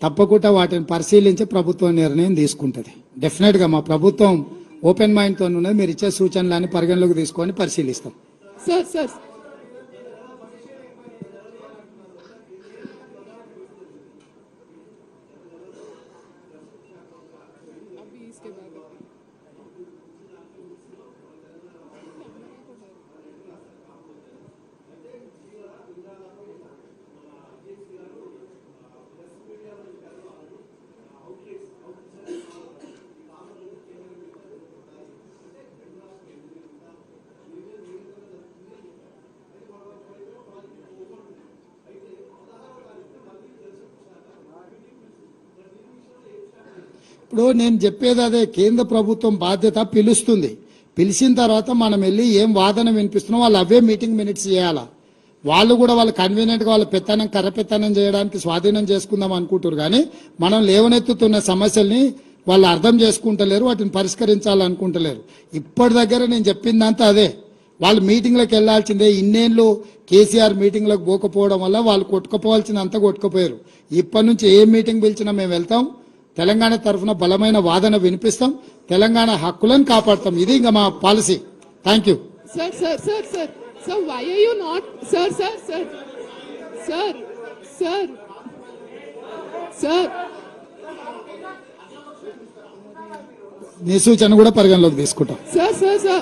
తప్పకుండా వాటిని పరిశీలించి ప్రభుత్వం నిర్ణయం తీసుకుంటుంది. డెఫినెట్ గా మా ప్రభుత్వం ఓపెన్ మైండ్ తో ఉన్నది. మీరు ఇచ్చే సూచనలన్నీ పరిగణలోకి తీసుకొని పరిశీలిస్తాం. సార్ ఇప్పుడు నేను చెప్పేది అదే, కేంద్ర ప్రభుత్వం బాధ్యత పిలుస్తుంది. పిలిచిన తర్వాత మనం వెళ్ళి ఏం వాదన వినిపిస్తున్నాం వాళ్ళు అవే మీటింగ్ మినిట్స్ చేయాలా. వాళ్ళు కూడా వాళ్ళు కన్వీనియంట్ గా వాళ్ళ పెత్తనం కర్రపెత్తనం చేయడానికి స్వాధీనం చేసుకుందాం అనుకుంటారు, కానీ మనం లేవనెత్తుతున్న సమస్యల్ని వాళ్ళు అర్థం చేసుకుంటలేరు, వాటిని పరిష్కరించాలనుకుంటలేరు. ఇప్పటి దగ్గర నేను చెప్పిందంతా అదే. వాళ్ళు మీటింగ్లకు వెళ్లాల్సిందే. ఇన్నేళ్ళు కేసీఆర్ మీటింగ్లకు పోకపోవడం వల్ల వాళ్ళు కొట్టుకుపోవాల్సినంత కొట్టుకుపోయారు. ఇప్పటి నుంచి ఏ మీటింగ్ పిలిచినా మేము వెళ్తాం. తెలంగాణ తరఫున బలమైన వాదన వినిపిస్తాం. తెలంగాణ హక్కులను కాపాడతాం. ఇది ఇంకా మా policy. Thank you. Sir, why are you not, sir, నీ సూచన కూడా పరిగణలోకి తీసుకుంటాం. sir.